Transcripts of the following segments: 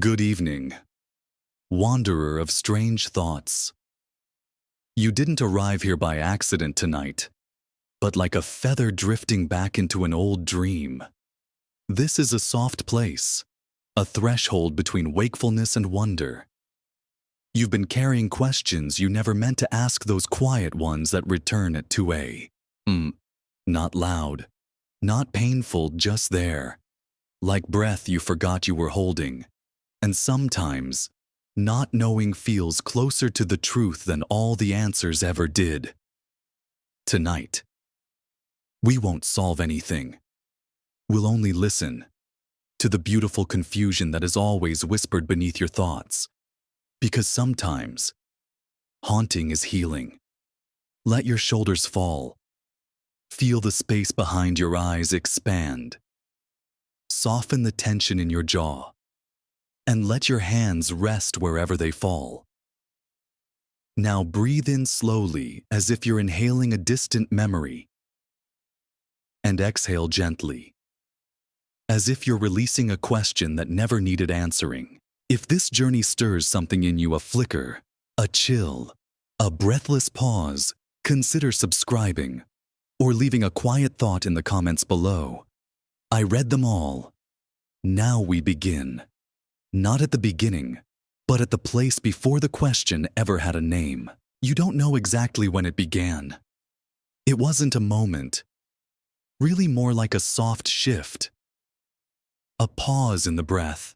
Good evening, wanderer of strange thoughts. You didn't arrive here by accident tonight, but like a feather drifting back into an old dream. This is a soft place, a threshold between wakefulness and wonder. You've been carrying questions you never meant to ask, those quiet ones that return at 2 a.m. Not loud, not painful, just there, like breath you forgot you were holding. And sometimes, not knowing feels closer to the truth than all the answers ever did. Tonight, we won't solve anything. We'll only listen to the beautiful confusion that is always whispered beneath your thoughts. Because sometimes, haunting is healing. Let your shoulders fall. Feel the space behind your eyes expand. Soften the tension in your jaw. And let your hands rest wherever they fall. Now breathe in slowly as if you're inhaling a distant memory. And exhale gently, as if you're releasing a question that never needed answering. If this journey stirs something in you, a flicker, a chill, a breathless pause, consider subscribing or leaving a quiet thought in the comments below. I read them all. Now we begin. Not at the beginning, but at the place before the question ever had a name. You don't know exactly when it began. It wasn't a moment. Really more like a soft shift. A pause in the breath.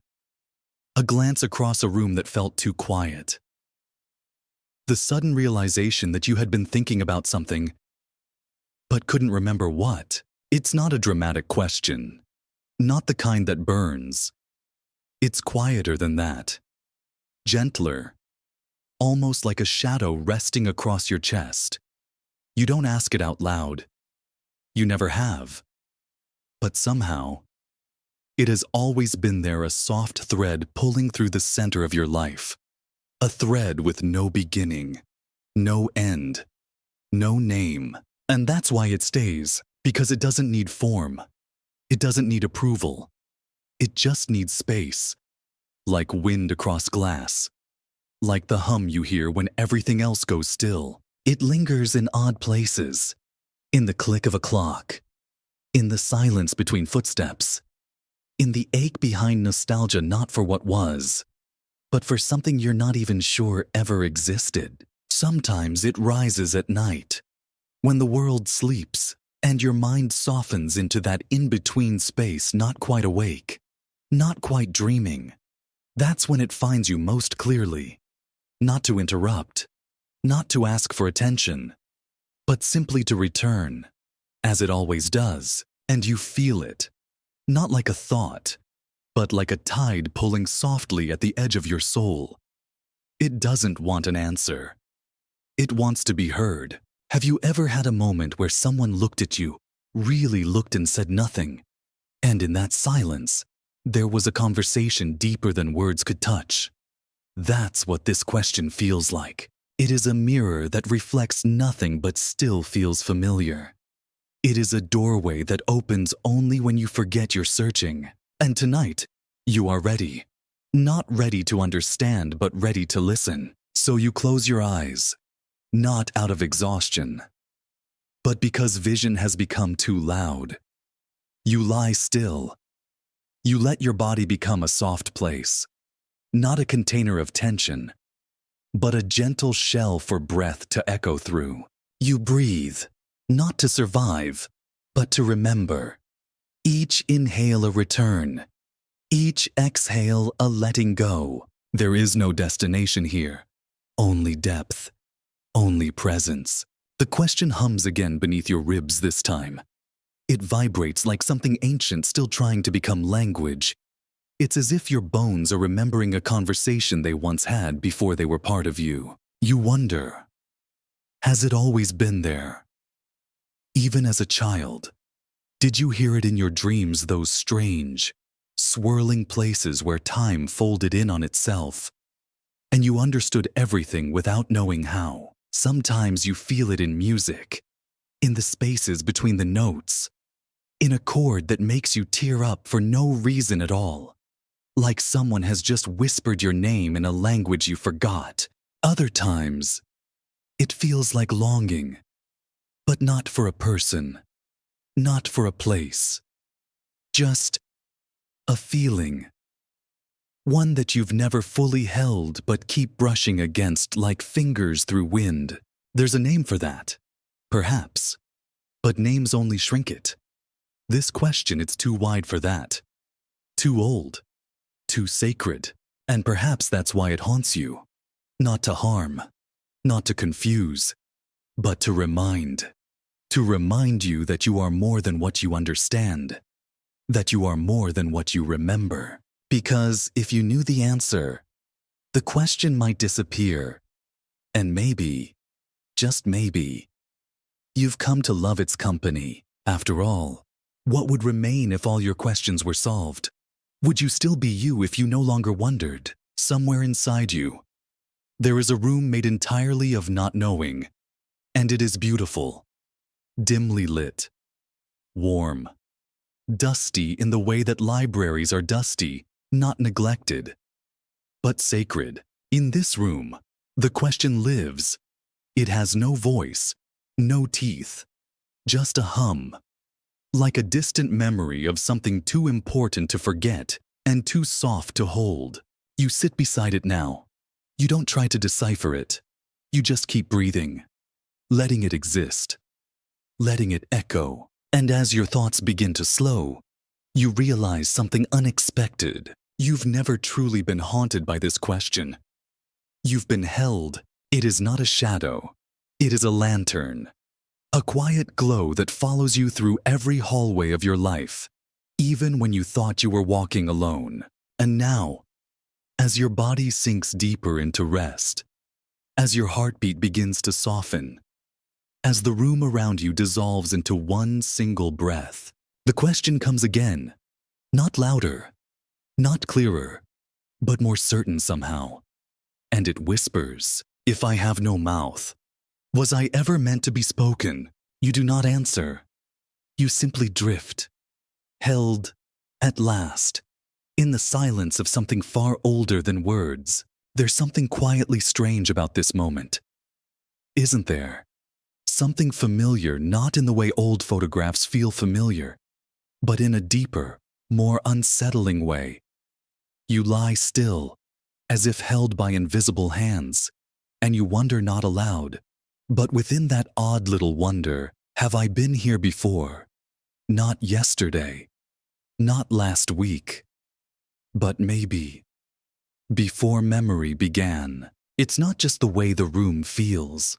A glance across a room that felt too quiet. The sudden realization that you had been thinking about something, but couldn't remember what. It's not a dramatic question. Not the kind that burns. It's quieter than that. Gentler. Almost like a shadow resting across your chest. You don't ask it out loud. You never have. But somehow, it has always been there, a soft thread pulling through the center of your life. A thread with no beginning, no end, no name. And that's why it stays, because it doesn't need form. It doesn't need approval. It just needs space, like wind across glass, like the hum you hear when everything else goes still. It lingers in odd places, in the click of a clock, in the silence between footsteps, in the ache behind nostalgia, not for what was, but for something you're not even sure ever existed. Sometimes it rises at night, when the world sleeps, and your mind softens into that in-between space, not quite awake, not quite dreaming. That's when it finds you most clearly. Not to interrupt, not to ask for attention, but simply to return, as it always does, and you feel it. Not like a thought, but like a tide pulling softly at the edge of your soul. It doesn't want an answer. It wants to be heard. Have you ever had a moment where someone looked at you, really looked, and said nothing? And in that silence, there was a conversation deeper than words could touch. That's what this question feels like. It is a mirror that reflects nothing but still feels familiar. It is a doorway that opens only when you forget you're searching. And tonight, you are ready. Not ready to understand, but ready to listen. So you close your eyes, not out of exhaustion, but because vision has become too loud. You lie still. You let your body become a soft place, not a container of tension, but a gentle shell for breath to echo through. You breathe, not to survive, but to remember. Each inhale a return, each exhale a letting go. There is no destination here, only depth, only presence. The question hums again beneath your ribs this time. It vibrates like something ancient still trying to become language. It's as if your bones are remembering a conversation they once had before they were part of you. You wonder, has it always been there? Even as a child, did you hear it in your dreams, those strange, swirling places where time folded in on itself, and you understood everything without knowing how? Sometimes you feel it in music, in the spaces between the notes, in a chord that makes you tear up for no reason at all. like someone has just whispered your name in a language you forgot. Other times, it feels like longing, but not for a person, not for a place, just a feeling. One that you've never fully held but keep brushing against like fingers through wind. There's a name for that, perhaps, but names only shrink it. This question, it's too wide for that. Too old, too sacred, and perhaps that's why it haunts you. Not to harm, not to confuse, but to remind. To remind you that you are more than what you understand, that you are more than what you remember. Because if you knew the answer, the question might disappear. And maybe, just maybe, you've come to love its company. After all, what would remain if all your questions were solved? Would you still be you if you no longer wondered? Somewhere inside you, there is a room made entirely of not knowing, and it is beautiful, dimly lit, warm, dusty in the way that libraries are dusty, not neglected, but sacred. In this room, the question lives. It has no voice, no teeth, just a hum, like a distant memory of something too important to forget and too soft to hold. You sit beside it now. You don't try to decipher it. You just keep breathing, letting it exist, letting it echo. And as your thoughts begin to slow, you realize something unexpected. You've never truly been haunted by this question. You've been held. It is not a shadow. It is a lantern. A quiet glow that follows you through every hallway of your life, even when you thought you were walking alone. And now, as your body sinks deeper into rest, as your heartbeat begins to soften, as the room around you dissolves into one single breath, the question comes again, not louder, not clearer, but more certain somehow. And it whispers, if I have no mouth, was I ever meant to be spoken? You do not answer. You simply drift, held, at last, in the silence of something far older than words. There's something quietly strange about this moment, isn't there? Something familiar, not in the way old photographs feel familiar, but in a deeper, more unsettling way. You lie still, as if held by invisible hands, and you wonder not aloud. But within that odd little wonder, have I been here before? Not yesterday, not last week, but maybe before memory began. It's not just the way the room feels,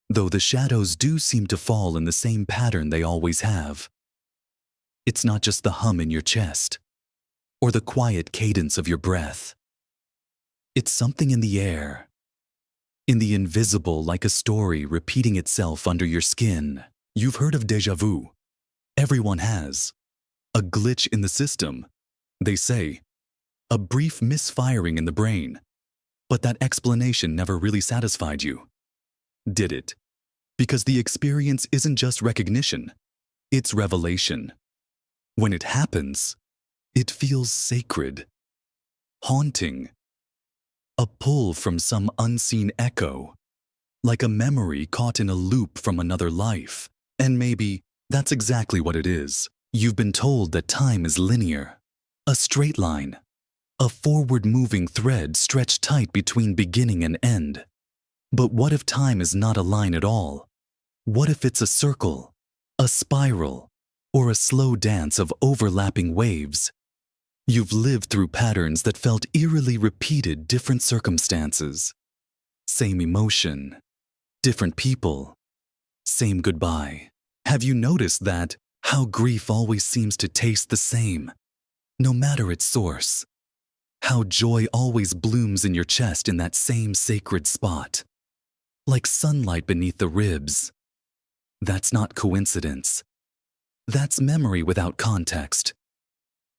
though the shadows do seem to fall in the same pattern they always have. It's not just the hum in your chest, or the quiet cadence of your breath. It's something in the air, in the invisible, like a story repeating itself under your skin. You've heard of déjà vu. Everyone has. A glitch in the system, they say. A brief misfiring in the brain. But that explanation never really satisfied you, did it? Because the experience isn't just recognition, it's revelation. When it happens, it feels sacred, haunting, a pull from some unseen echo, like a memory caught in a loop from another life. And maybe that's exactly what it is. You've been told that time is linear, a straight line, a forward-moving thread stretched tight between beginning and end. But what if time is not a line at all? What if it's a circle, a spiral, or a slow dance of overlapping waves? You've lived through patterns that felt eerily repeated, different circumstances. Same emotion, different people, same goodbye. Have you noticed that, how grief always seems to taste the same, no matter its source? How joy always blooms in your chest in that same sacred spot, like sunlight beneath the ribs. That's not coincidence. That's memory without context.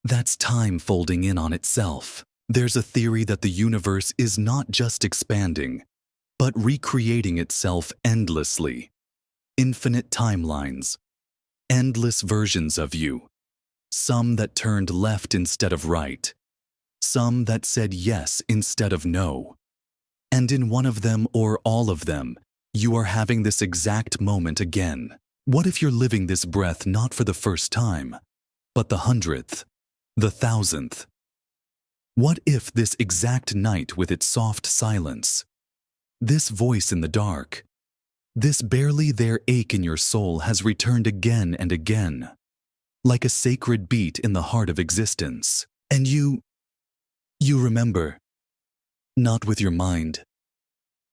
That's time folding in on itself. There's a theory that the universe is not just expanding, but recreating itself endlessly. Infinite timelines, endless versions of you. Some that turned left instead of right. some that said yes instead of no. And in one of them or all of them, you are having this exact moment again. What if you're living this breath not for the first time, but the 100th, the 1000th? What if this exact night with its soft silence, this voice in the dark, this barely there ache in your soul has returned again and again, like a sacred beat in the heart of existence, and you remember, not with your mind,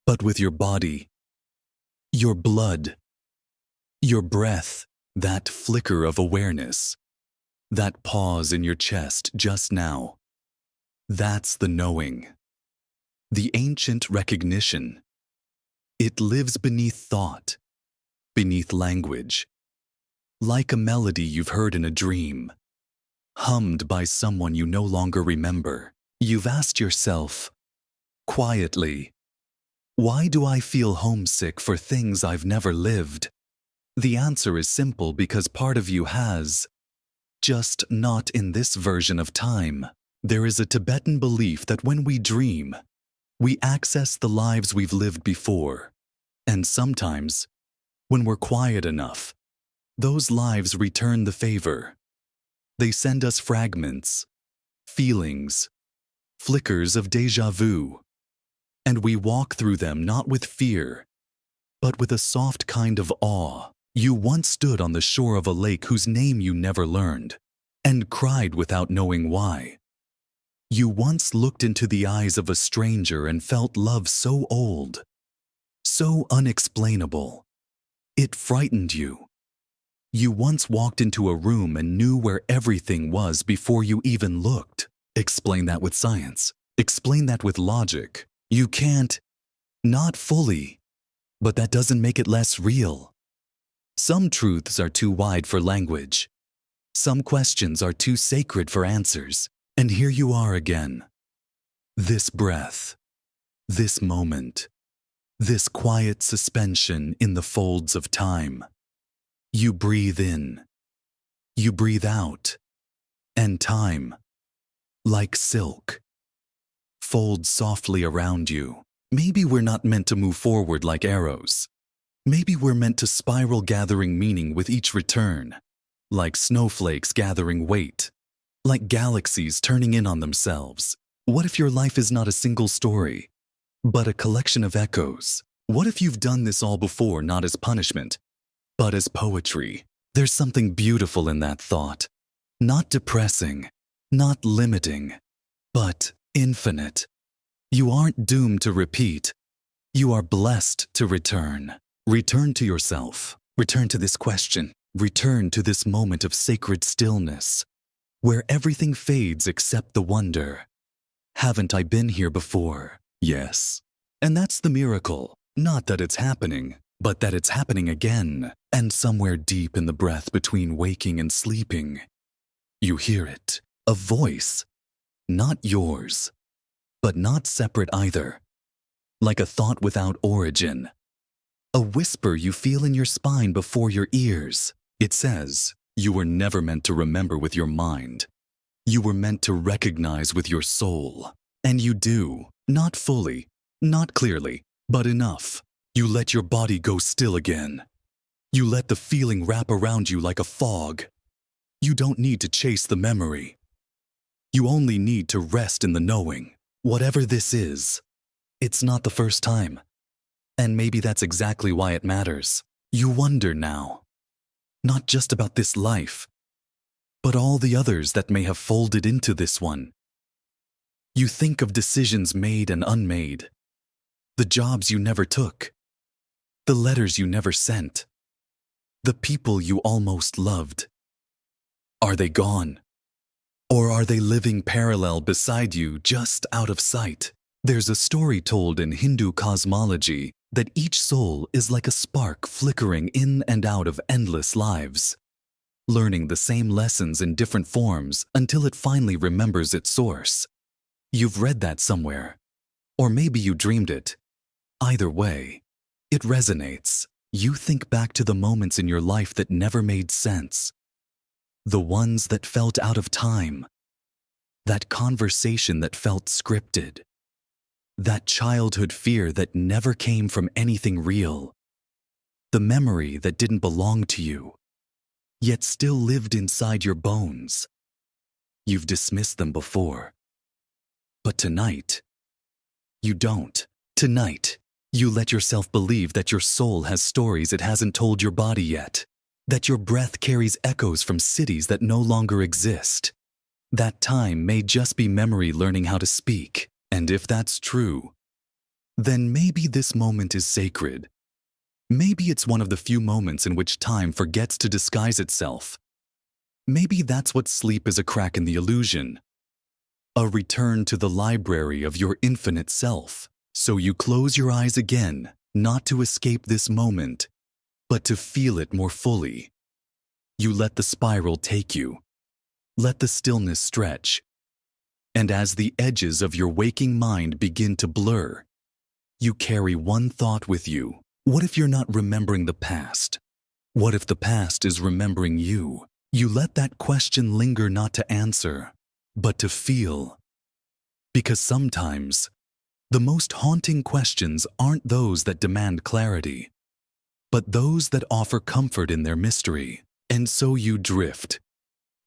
but with your body, your blood, your breath, that flicker of awareness, that pause in your chest just now. That's the knowing, the ancient recognition. It lives beneath thought, beneath language, like a melody you've heard in a dream, hummed by someone you no longer remember. You've asked yourself, quietly, why do I feel homesick for things I've never lived? The answer is simple: because part of you has, just not in this version of time. There is a Tibetan belief that when we dream, we access the lives we've lived before. And sometimes, when we're quiet enough, those lives return the favor. They send us fragments, feelings, flickers of déjà vu. And we walk through them not with fear, but with a soft kind of awe. You once stood on the shore of a lake whose name you never learned, and cried without knowing why. You once looked into the eyes of a stranger and felt love so old, so unexplainable. It frightened you. You once walked into a room and knew where everything was before you even looked. Explain that with science. Explain that with logic. You can't. Not fully. But that doesn't make it less real. Some truths are too wide for language. Some questions are too sacred for answers. And here you are again. This breath, this moment, this quiet suspension in the folds of time. You breathe in, you breathe out, and time, like silk, folds softly around you. Maybe we're not meant to move forward like arrows. Maybe we're meant to spiral, gathering meaning with each return, like snowflakes gathering weight, like galaxies turning in on themselves. What if your life is not a single story, but a collection of echoes? What if you've done this all before, not as punishment, but as poetry? There's something beautiful in that thought. Not depressing, not limiting, but infinite. You aren't doomed to repeat. You are blessed to return. Return to yourself. Return to this question. Return to this moment of sacred stillness, where everything fades except the wonder. Haven't I been here before? Yes. And that's the miracle. Not that it's happening, but that it's happening again. And somewhere deep in the breath between waking and sleeping, you hear it. A voice. Not yours, but not separate either. Like a thought without origin. A whisper you feel in your spine before your ears. It says, you were never meant to remember with your mind. You were meant to recognize with your soul. And you do. Not fully, not clearly, but enough. You let your body go still again. You let the feeling wrap around you like a fog. You don't need to chase the memory. You only need to rest in the knowing. Whatever this is, it's not the first time. And maybe that's exactly why it matters. You wonder now, not just about this life, but all the others that may have folded into this one. You think of decisions made and unmade, the jobs you never took, the letters you never sent, the people you almost loved. Are they gone? Or are they living parallel beside you, just out of sight? There's a story told in Hindu cosmology that each soul is like a spark flickering in and out of endless lives, learning the same lessons in different forms until it finally remembers its source. You've read that somewhere, or maybe you dreamed it. Either way, it resonates. You think back to the moments in your life that never made sense, the ones that felt out of time, That conversation that felt scripted. That childhood fear that never came from anything real. The memory that didn't belong to you, yet still lived inside your bones. You've dismissed them before. But tonight, you don't. Tonight, you let yourself believe that your soul has stories it hasn't told your body yet. That your breath carries echoes from cities that no longer exist. That time may just be memory learning how to speak. And if that's true, then maybe this moment is sacred. Maybe it's one of the few moments in which time forgets to disguise itself. Maybe that's what sleep is, a crack in the illusion. A return to the library of your infinite self. So you close your eyes again, not to escape this moment, but to feel it more fully. You let the spiral take you. Let the stillness stretch. And as the edges of your waking mind begin to blur, you carry one thought with you. What if you're not remembering the past? What if the past is remembering you? You let that question linger, not to answer, but to feel. Because sometimes, the most haunting questions aren't those that demand clarity, but those that offer comfort in their mystery. And so you drift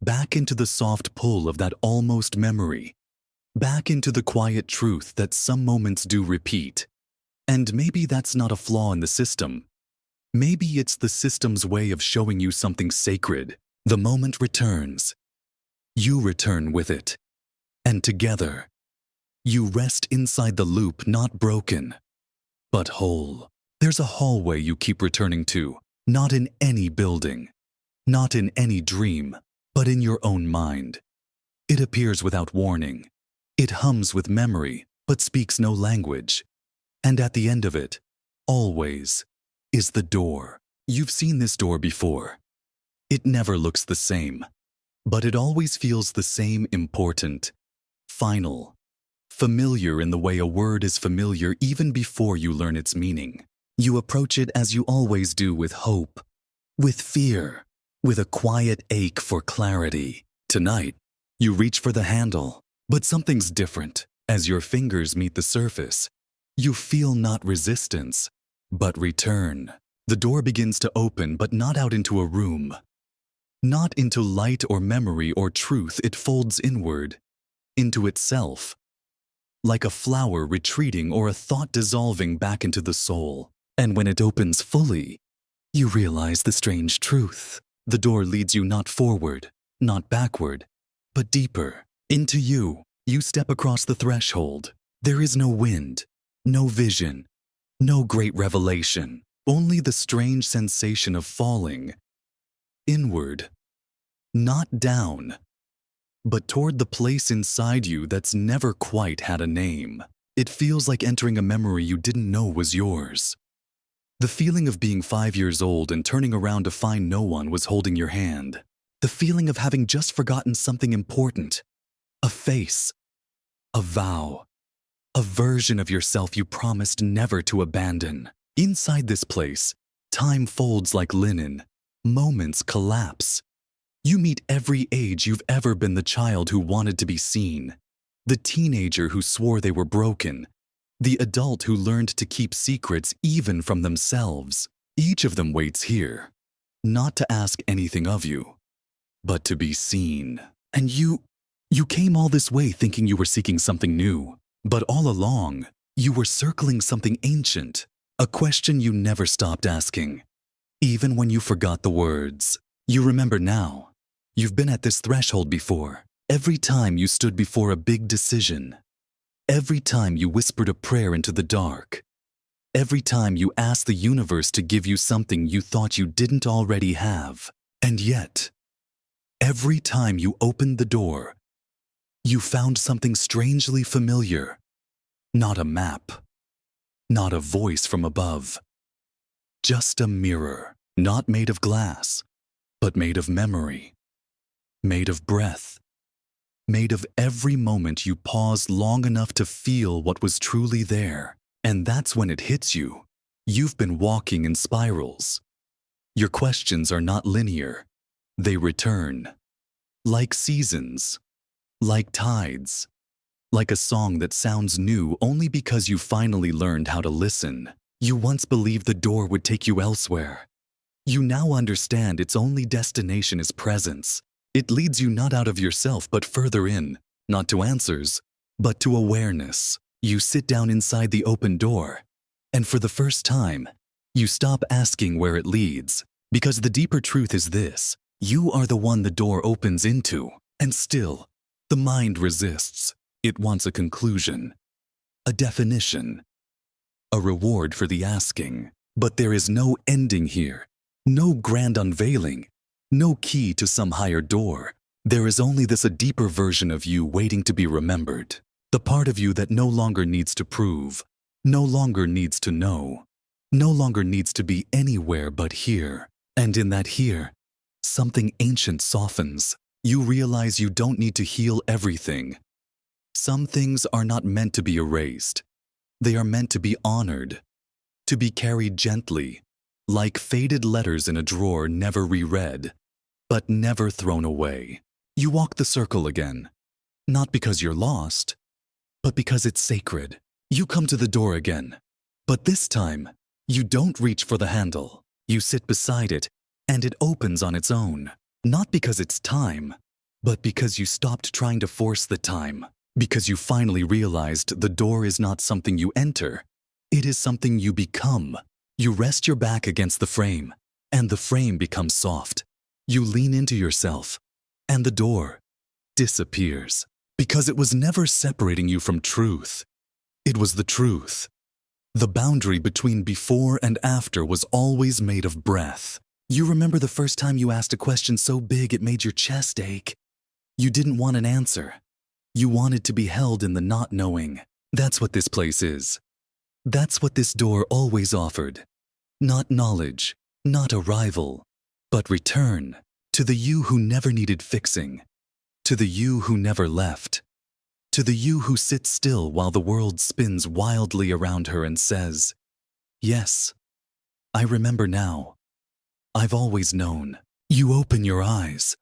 back into the soft pull of that almost memory, back into the quiet truth that some moments do repeat. And maybe that's not a flaw in the system. Maybe it's the system's way of showing you something sacred. The moment returns. You return with it. And together, you rest inside the loop, not broken, but whole. There's a hallway you keep returning to, not in any building, not in any dream, but in your own mind. It appears without warning. It hums with memory, but speaks no language. And at the end of it, always, is the door. You've seen this door before. It never looks the same, but it always feels the same, important, final, familiar in the way a word is familiar even before you learn its meaning. You approach it as you always do, with hope, with fear, with a quiet ache for clarity. Tonight, you reach for the handle, but something's different. As your fingers meet the surface, you feel not resistance, but return. The door begins to open, but not out into a room. Not into light or memory or truth. It folds inward, into itself. Like a flower retreating or a thought dissolving back into the soul. And when it opens fully, you realize the strange truth. The door leads you not forward, not backward, but deeper. Into you. You step across the threshold. There is no wind. No vision, no great revelation, only the strange sensation of falling inward, not down, but toward the place inside you that's never quite had a name. It feels like entering a memory you didn't know was yours. The feeling of being 5 years old and turning around to find no one was holding your hand. The feeling of having just forgotten something important, a face, a vow. A version of yourself you promised never to abandon. Inside this place, time folds like linen. Moments collapse. You meet every age you've ever been: the child who wanted to be seen, the teenager who swore they were broken, the adult who learned to keep secrets even from themselves. Each of them waits here, not to ask anything of you, but to be seen. And you came all this way thinking you were seeking something new. But all along, you were circling something ancient, a question you never stopped asking. Even when you forgot the words, you remember now. You've been at this threshold before. Every time you stood before a big decision. Every time you whispered a prayer into the dark. Every time you asked the universe to give you something you thought you didn't already have. And yet, every time you opened the door, you found something strangely familiar. Not a map, not a voice from above, just a mirror, not made of glass, but made of memory, made of breath, made of every moment you paused long enough to feel what was truly there. And that's when it hits you. You've been walking in spirals. Your questions are not linear. They return, like seasons. like tides, like a song that sounds new only because you finally learned how to listen. You once believed the door would take you elsewhere. You now understand its only destination is presence. It leads you not out of yourself but further in, not to answers, but to awareness. You sit down inside the open door, and for the first time, you stop asking where it leads, because the deeper truth is this: you are the one the door opens into, and still, the mind resists. It wants a conclusion, a definition, a reward for the asking. But there is no ending here, no grand unveiling, no key to some higher door. There is only this a deeper version of you waiting to be remembered, the part of you that no longer needs to prove, no longer needs to know, no longer needs to be anywhere but here. And in that here, something ancient softens. You realize you don't need to heal everything. Some things are not meant to be erased. They are meant to be honored, to be carried gently, like faded letters in a drawer never reread, but never thrown away. You walk the circle again, not because you're lost, but because it's sacred. You come to the door again, but this time, you don't reach for the handle. You sit beside it, and it opens on its own, not because it's time, but because you stopped trying to force the time. Because you finally realized the door is not something you enter, it is something you become. You rest your back against the frame, and the frame becomes soft. You lean into yourself, and the door disappears. Because it was never separating you from truth. It was the truth. The boundary between before and after was always made of breath. You remember the first time you asked a question so big it made your chest ache? You didn't want an answer. You wanted to be held in the not knowing. That's what this place is. That's what this door always offered. Not knowledge, not arrival, but return to the you who never needed fixing, to the you who never left, to the you who sits still while the world spins wildly around her and says, "Yes, I remember now. I've always known." You open your eyes,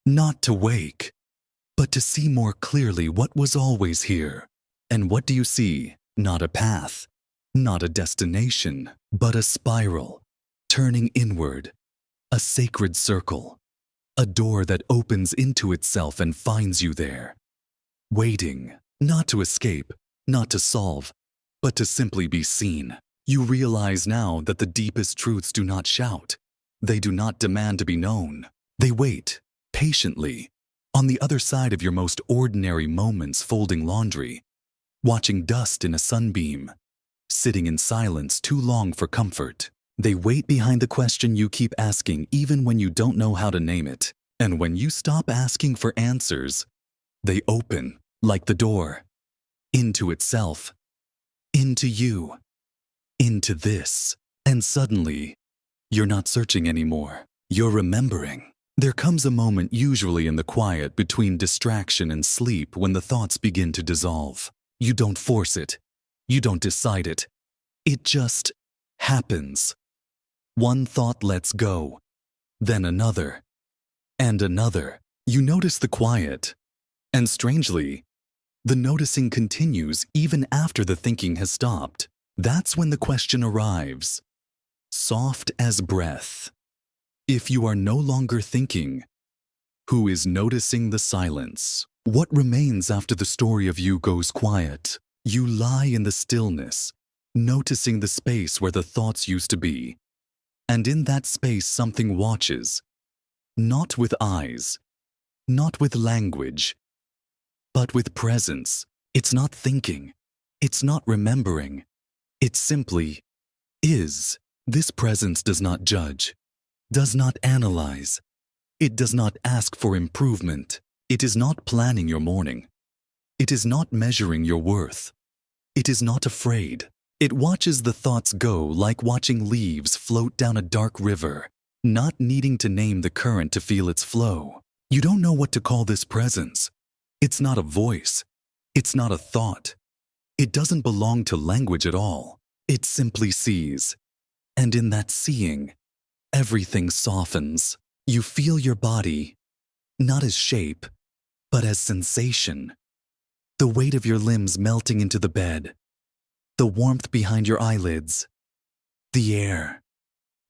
not to wake, but to see more clearly what was always here. And what do you see? Not a path, not a destination, but a spiral, turning inward, a sacred circle, a door that opens into itself and finds you there, waiting, not to escape, not to solve, but to simply be seen. You realize now that the deepest truths do not shout. They do not demand to be known. They wait, patiently, on the other side of your most ordinary moments, folding laundry, watching dust in a sunbeam, sitting in silence too long for comfort. They wait behind the question you keep asking even when you don't know how to name it. And when you stop asking for answers, they open, like the door, into itself, into you, into this. And suddenly, you're not searching anymore. You're remembering. There comes a moment, usually in the quiet between distraction and sleep, when the thoughts begin to dissolve. You don't force it. You don't decide it. It just happens. One thought lets go, then another, and another. You notice the quiet, and strangely, the noticing continues even after the thinking has stopped. That's when the question arrives, soft as breath. If you are no longer thinking, who is noticing the silence? What remains after the story of you goes quiet? You lie in the stillness, noticing the space where the thoughts used to be. And in that space something watches, not with eyes, not with language, but with presence. It's not thinking, it's not remembering, it simply is. This presence does not judge, does not analyze. It does not ask for improvement. It is not planning your morning. It is not measuring your worth. It is not afraid. It watches the thoughts go like watching leaves float down a dark river, not needing to name the current to feel its flow. You don't know what to call this presence. It's not a voice. It's not a thought. It doesn't belong to language at all. It simply sees. And in that seeing, everything softens. You feel your body, not as shape, but as sensation. The weight of your limbs melting into the bed, the warmth behind your eyelids, the air,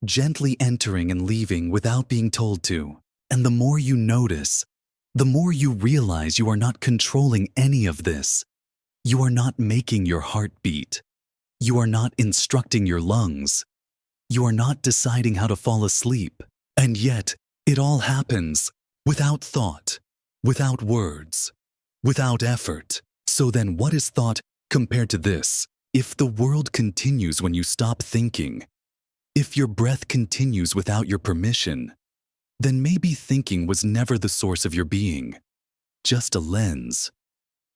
gently entering and leaving without being told to. And the more you notice, the more you realize you are not controlling any of this. You are not making your heart beat. You are not instructing your lungs. You are not deciding how to fall asleep. And yet, it all happens without thought, without words, without effort. So then what is thought compared to this? If the world continues when you stop thinking, if your breath continues without your permission, then maybe thinking was never the source of your being, just a lens,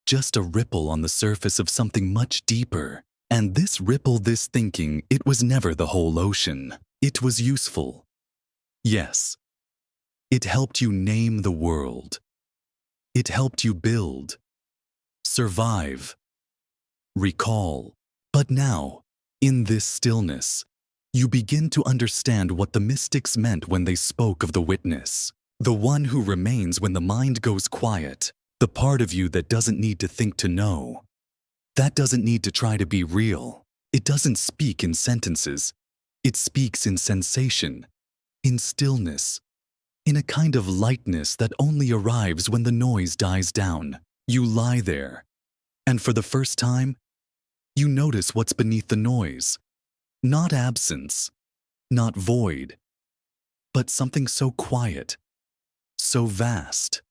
just a ripple on the surface of something much deeper. And this ripple, this thinking, it was never the whole ocean. It was useful. Yes, it helped you name the world. It helped you build, survive, recall. But now, in this stillness, you begin to understand what the mystics meant when they spoke of the witness, the one who remains when the mind goes quiet, the part of you that doesn't need to think to know, that doesn't need to try to be real. It doesn't speak in sentences. It speaks in sensation, in stillness, in a kind of lightness that only arrives when the noise dies down. You lie there, and for the first time, you notice what's beneath the noise. Not absence, not void, but something so quiet, so vast,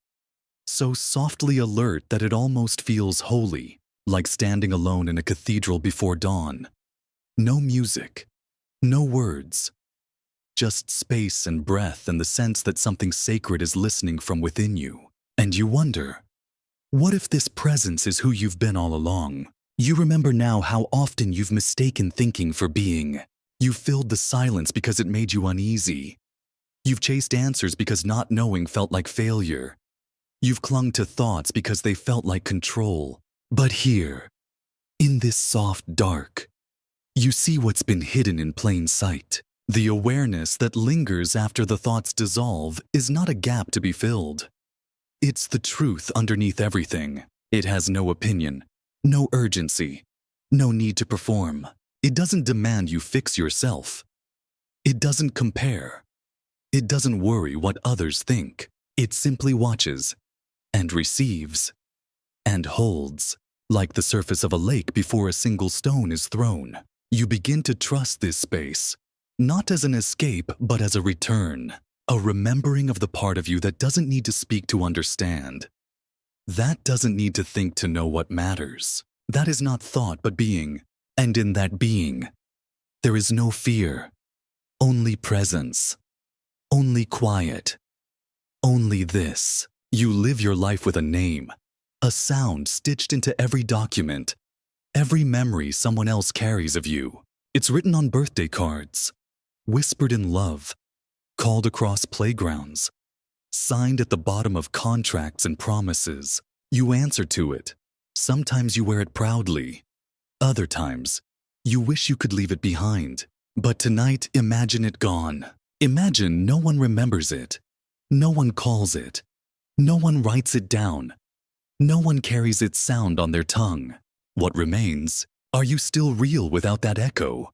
so softly alert that it almost feels holy, like standing alone in a cathedral before dawn. No music, no words, just space and breath and the sense that something sacred is listening from within you. And you wonder, what if this presence is who you've been all along? You remember now how often you've mistaken thinking for being. You filled the silence because it made you uneasy. You've chased answers because not knowing felt like failure. You've clung to thoughts because they felt like control. But here, in this soft dark, you see what's been hidden in plain sight. The awareness that lingers after the thoughts dissolve is not a gap to be filled. It's the truth underneath everything. It has no opinion, no urgency, no need to perform. It doesn't demand you fix yourself. It doesn't compare. It doesn't worry what others think. It simply watches and receives and holds, like the surface of a lake before a single stone is thrown. You begin to trust this space, not as an escape, but as a return, a remembering of the part of you that doesn't need to speak to understand. That doesn't need to think to know what matters. That is not thought, but being. And in that being, there is no fear, only presence, only quiet, only this. You live your life with a name, a sound stitched into every document, every memory someone else carries of you. It's written on birthday cards, whispered in love, called across playgrounds, signed at the bottom of contracts and promises. You answer to it. Sometimes you wear it proudly. Other times, you wish you could leave it behind. But tonight, imagine it gone. Imagine no one remembers it. No one calls it. No one writes it down. No one carries its sound on their tongue. What remains? Are you still real without that echo?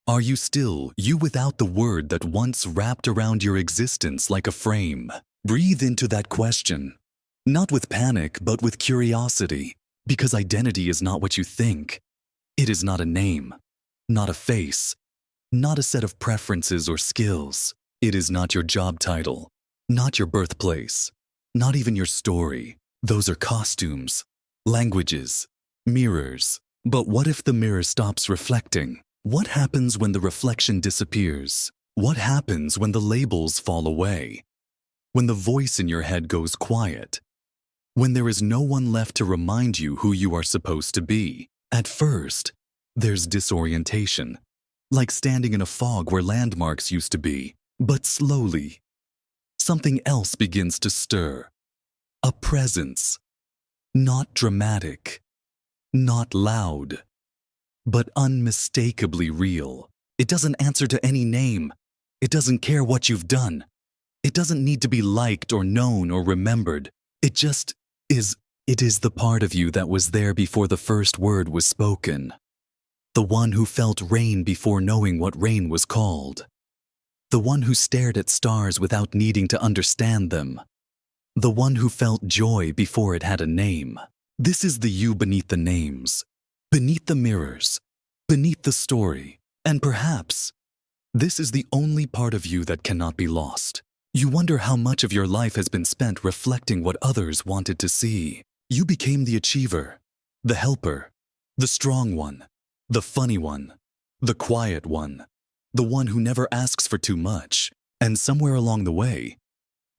Are you still you without the word that once wrapped around your existence like a frame? Breathe into that question. Not with panic, but with curiosity. Because identity is not what you think. It is not a name, not a face, not a set of preferences or skills. It is not your job title, not your birthplace, not even your story. Those are costumes, languages, mirrors. But what if the mirror stops reflecting? What happens when the reflection disappears? What happens when the labels fall away? When the voice in your head goes quiet? When there is no one left to remind you who you are supposed to be? At first, there's disorientation, like standing in a fog where landmarks used to be. But slowly, something else begins to stir. A presence, not dramatic, not loud, but unmistakably real. It doesn't answer to any name. It doesn't care what you've done. It doesn't need to be liked or known or remembered. It just It is the part of you that was there before the first word was spoken. The one who felt rain before knowing what rain was called. The one who stared at stars without needing to understand them. The one who felt joy before it had a name. This is the you beneath the names, beneath the mirrors, beneath the story. And perhaps this is the only part of you that cannot be lost. You wonder how much of your life has been spent reflecting what others wanted to see. You became the achiever, the helper, the strong one, the funny one, the quiet one, the one who never asks for too much. And somewhere along the way,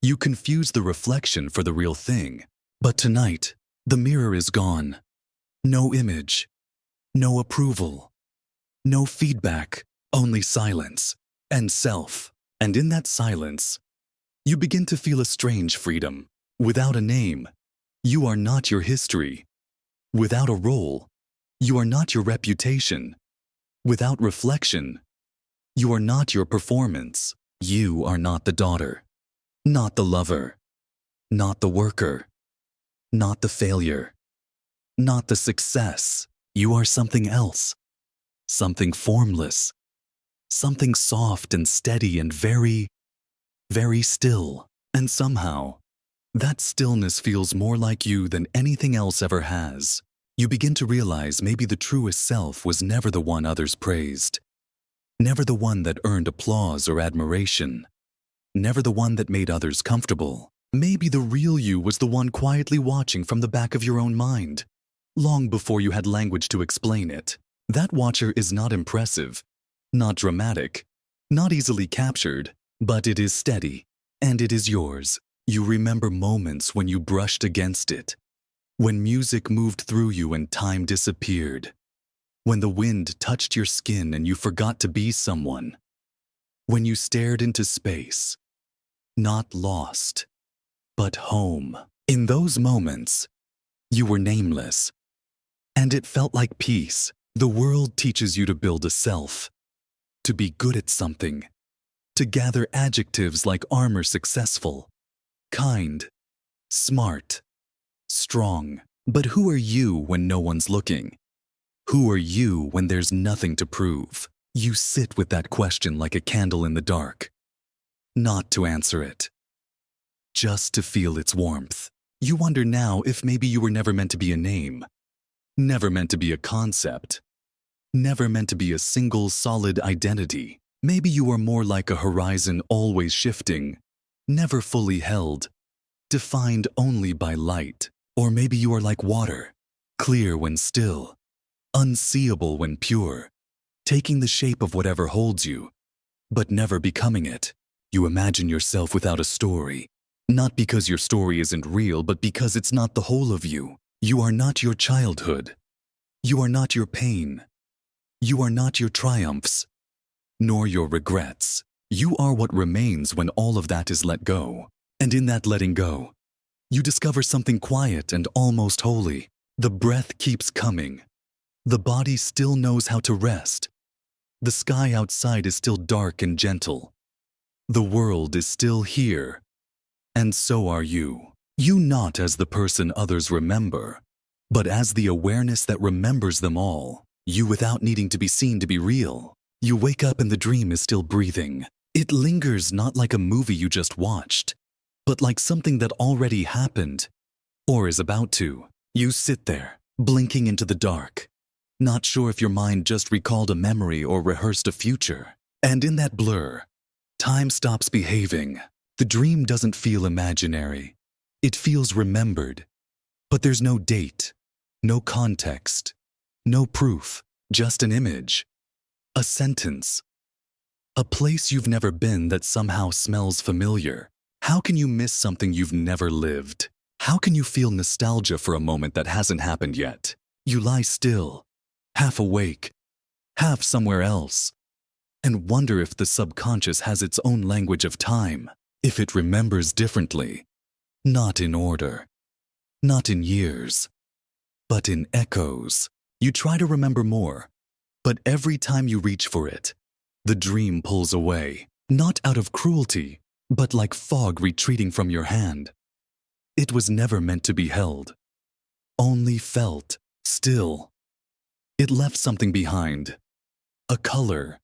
you confuse the reflection for the real thing. But tonight, the mirror is gone. No image, no approval, no feedback, only silence and self. And in that silence, you begin to feel a strange freedom. Without a name, you are not your history. Without a role, you are not your reputation. Without reflection, you are not your performance. You are not the daughter, not the lover, not the worker, not the failure, not the success. You are something else, something formless, something soft and steady and very, very still. And somehow, that stillness feels more like you than anything else ever has. You begin to realize maybe the truest self was never the one others praised, never the one that earned applause or admiration, never the one that made others comfortable. Maybe the real you was the one quietly watching from the back of your own mind, long before you had language to explain it. That watcher is not impressive, not dramatic, not easily captured, but it is steady, and it is yours. You remember moments when you brushed against it, when music moved through you and time disappeared, when the wind touched your skin and you forgot to be someone, when you stared into space, not lost, but home. In those moments, you were nameless, and it felt like peace. The world teaches you to build a self, to be good at something, to gather adjectives like armor, successful, kind, smart, strong. But who are you when no one's looking? Who are you when there's nothing to prove? You sit with that question like a candle in the dark, not to answer it, just to feel its warmth. You wonder now if maybe you were never meant to be a name, never meant to be a concept, never meant to be a single solid identity. Maybe you are more like a horizon always shifting, never fully held, defined only by light. Or maybe you are like water, clear when still, unseeable when pure, taking the shape of whatever holds you, but never becoming it. You imagine yourself without a story, not because your story isn't real, but because it's not the whole of you. You are not your childhood. You are not your pain. You are not your triumphs, nor your regrets. You are what remains when all of that is let go. And in that letting go, you discover something quiet and almost holy. The breath keeps coming. The body still knows how to rest. The sky outside is still dark and gentle. The world is still here. And so are you. You not as the person others remember, but as the awareness that remembers them all. You without needing to be seen to be real. You wake up and the dream is still breathing. It lingers not like a movie you just watched, but like something that already happened, or is about to. You sit there, blinking into the dark, not sure if your mind just recalled a memory or rehearsed a future. And in that blur, time stops behaving. The dream doesn't feel imaginary. It feels remembered. But there's no date, no context, no proof, just an image, a sentence, a place you've never been that somehow smells familiar. How can you miss something you've never lived? How can you feel nostalgia for a moment that hasn't happened yet? You lie still, half awake, half somewhere else, and wonder if the subconscious has its own language of time, if it remembers differently, not in order, not in years, but in echoes. You try to remember more, but every time you reach for it, the dream pulls away, not out of cruelty, but like fog retreating from your hand. It was never meant to be held, only felt, still. It left something behind, a color,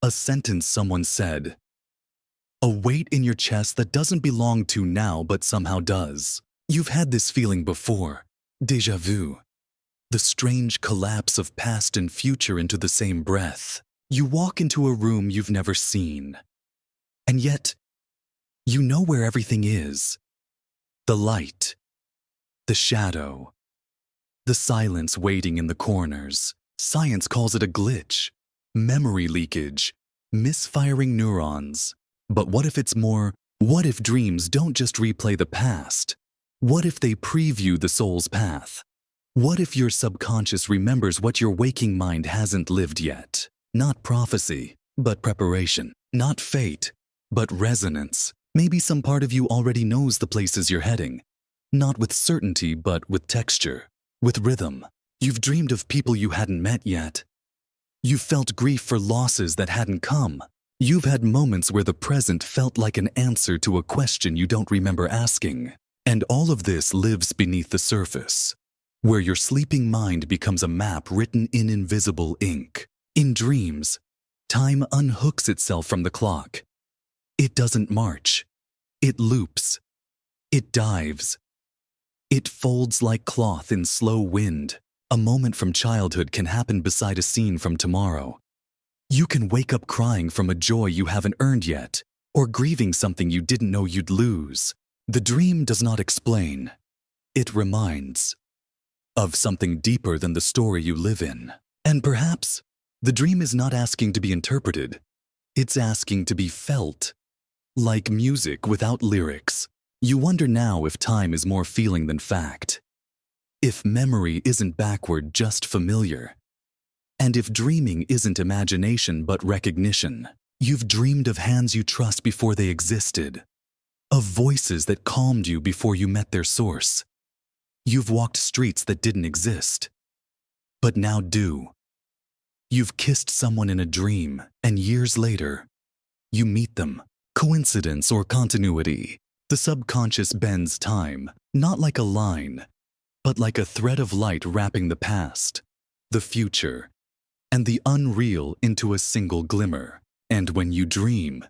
a sentence someone said, a weight in your chest that doesn't belong to now but somehow does. You've had this feeling before, déjà vu, the strange collapse of past and future into the same breath. You walk into a room you've never seen, and yet, you know where everything is. The light, the shadow, the silence waiting in the corners. Science calls it a glitch, memory leakage, misfiring neurons. But what if it's more? What if dreams don't just replay the past? What if they preview the soul's path? What if your subconscious remembers what your waking mind hasn't lived yet? Not prophecy, but preparation. Not fate, but resonance. Maybe some part of you already knows the places you're heading. Not with certainty, but with texture, with rhythm. You've dreamed of people you hadn't met yet. You've felt grief for losses that hadn't come. You've had moments where the present felt like an answer to a question you don't remember asking. And all of this lives beneath the surface, where your sleeping mind becomes a map written in invisible ink. In dreams, time unhooks itself from the clock. It doesn't march. It loops. It dives. It folds like cloth in slow wind. A moment from childhood can happen beside a scene from tomorrow. You can wake up crying from a joy you haven't earned yet, or grieving something you didn't know you'd lose. The dream does not explain. It reminds of something deeper than the story you live in. And perhaps the dream is not asking to be interpreted. It's asking to be felt. Like music without lyrics. You wonder now if time is more feeling than fact. If memory isn't backward, just familiar. And if dreaming isn't imagination but recognition. You've dreamed of hands you trust before they existed. Of voices that calmed you before you met their source. You've walked streets that didn't exist, but now do. You've kissed someone in a dream, and years later, you meet them. Coincidence or continuity? The subconscious bends time, not like a line, but like a thread of light wrapping the past, the future, and the unreal into a single glimmer. And when you dream,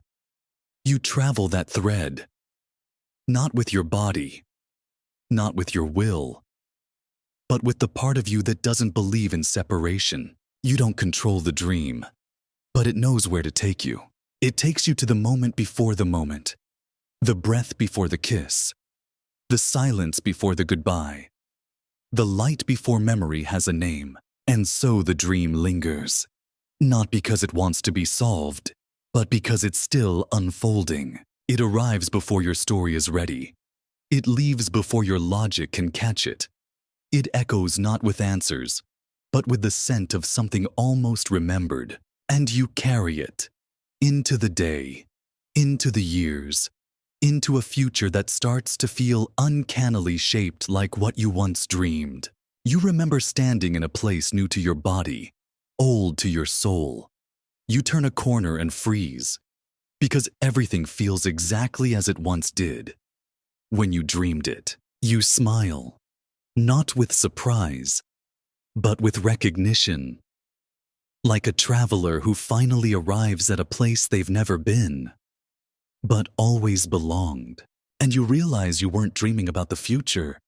you travel that thread, not with your body, not with your will, but with the part of you that doesn't believe in separation. You don't control the dream, but it knows where to take you. It takes you to the moment before the moment, the breath before the kiss, the silence before the goodbye, the light before memory has a name. And so the dream lingers, not because it wants to be solved, but because it's still unfolding. It arrives before your story is ready. It leaves before your logic can catch it. It echoes not with answers, but with the scent of something almost remembered. And you carry it into the day, into the years, into a future that starts to feel uncannily shaped like what you once dreamed. You remember standing in a place new to your body, old to your soul. You turn a corner and freeze, because everything feels exactly as it once did. When you dreamed it, you smile, not with surprise, but with recognition. Like a traveler who finally arrives at a place they've never been, but always belonged. And you realize you weren't dreaming about the future.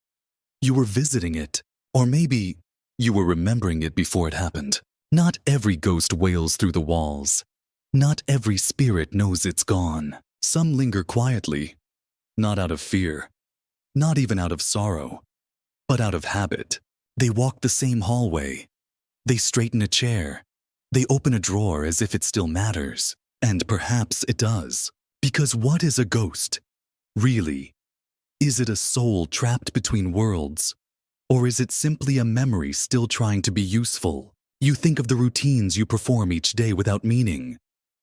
You were visiting it. Or maybe you were remembering it before it happened. Not every ghost wails through the walls. Not every spirit knows it's gone. Some linger quietly, not out of fear, not even out of sorrow, but out of habit. They walk the same hallway. They straighten a chair. They open a drawer as if it still matters. And perhaps it does. Because what is a ghost? Really? Is it a soul trapped between worlds? Or is it simply a memory still trying to be useful? You think of the routines you perform each day without meaning.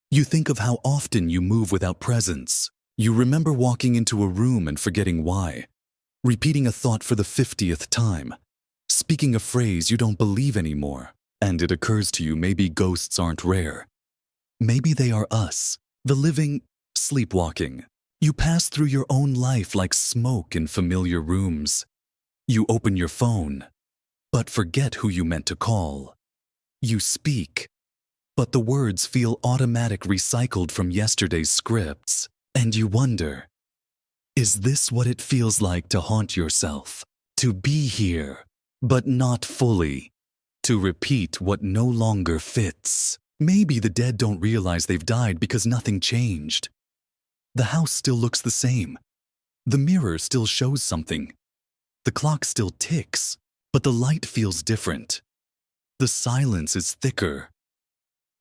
You think of how often you move without presence. You remember walking into a room and forgetting why. Repeating a thought for the 50th time. Speaking a phrase you don't believe anymore. And it occurs to you maybe ghosts aren't rare. Maybe they are us, the living, sleepwalking, You pass through your own life like smoke in familiar rooms. You open your phone, but forget who you meant to call. You speak, but the words feel automatic recycled from yesterday's scripts, and you wonder, is this what it feels like to haunt yourself? To be here, but not fully? To repeat what no longer fits? Maybe the dead don't realize they've died because nothing changed. The house still looks the same. The mirror still shows something. The clock still ticks, but the light feels different. The silence is thicker.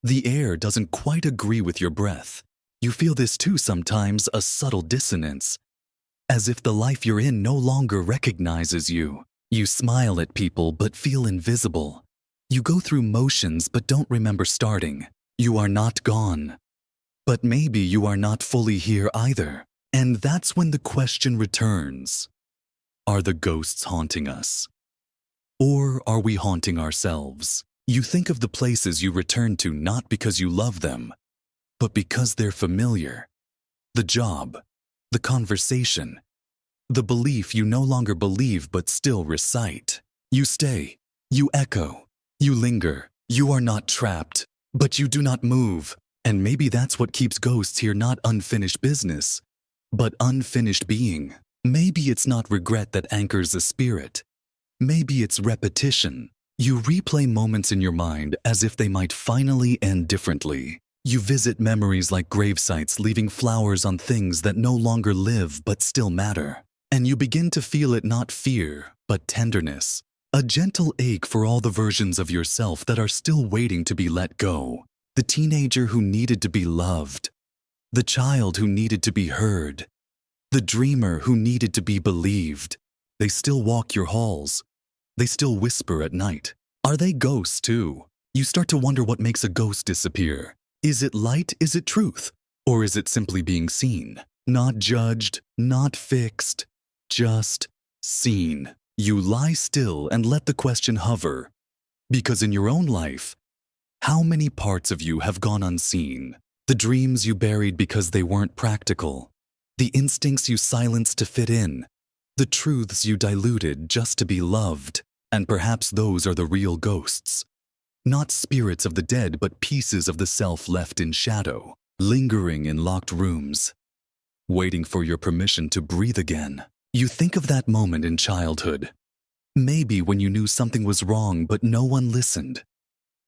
The air doesn't quite agree with your breath. You feel this too sometimes, a subtle dissonance, as if the life you're in no longer recognizes you. You smile at people but feel invisible. You go through motions but don't remember starting. You are not gone. But maybe you are not fully here either. And that's when the question returns. Are the ghosts haunting us? Or are we haunting ourselves? You think of the places you return to not because you love them, but because they're familiar. The job, the conversation, the belief you no longer believe but still recite. You stay, you echo, you linger. You are not trapped, but you do not move. And maybe that's what keeps ghosts here, not unfinished business, but unfinished being. Maybe it's not regret that anchors a spirit. Maybe it's repetition. You replay moments in your mind as if they might finally end differently. You visit memories like gravesites, leaving flowers on things that no longer live but still matter. And you begin to feel it, not fear, but tenderness. A gentle ache for all the versions of yourself that are still waiting to be let go. The teenager who needed to be loved. The child who needed to be heard. The dreamer who needed to be believed. They still walk your halls. They still whisper at night. Are they ghosts too? You start to wonder what makes a ghost disappear. Is it light? Is it truth? Or is it simply being seen? Not judged, not fixed, just seen. You lie still and let the question hover. Because in your own life, how many parts of you have gone unseen? The dreams you buried because they weren't practical. The instincts you silenced to fit in. The truths you diluted just to be loved. And perhaps those are the real ghosts. Not spirits of the dead, but pieces of the self left in shadow, lingering in locked rooms, waiting for your permission to breathe again. You think of that moment in childhood. Maybe when you knew something was wrong but no one listened.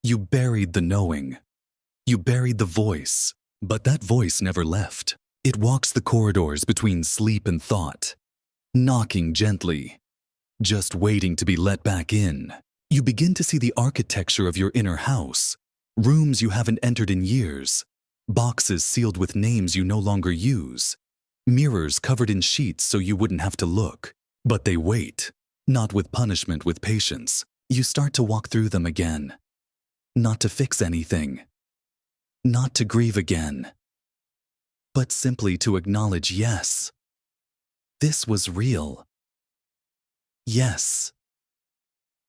You buried the knowing. You buried the voice, but that voice never left. It walks the corridors between sleep and thought, knocking gently, just waiting to be let back in. You begin to see the architecture of your inner house, rooms you haven't entered in years, boxes sealed with names you no longer use, mirrors covered in sheets so you wouldn't have to look. But they wait, not with punishment, with patience. You start to walk through them again, not to fix anything, not to grieve again, but simply to acknowledge, yes, this was real. Yes,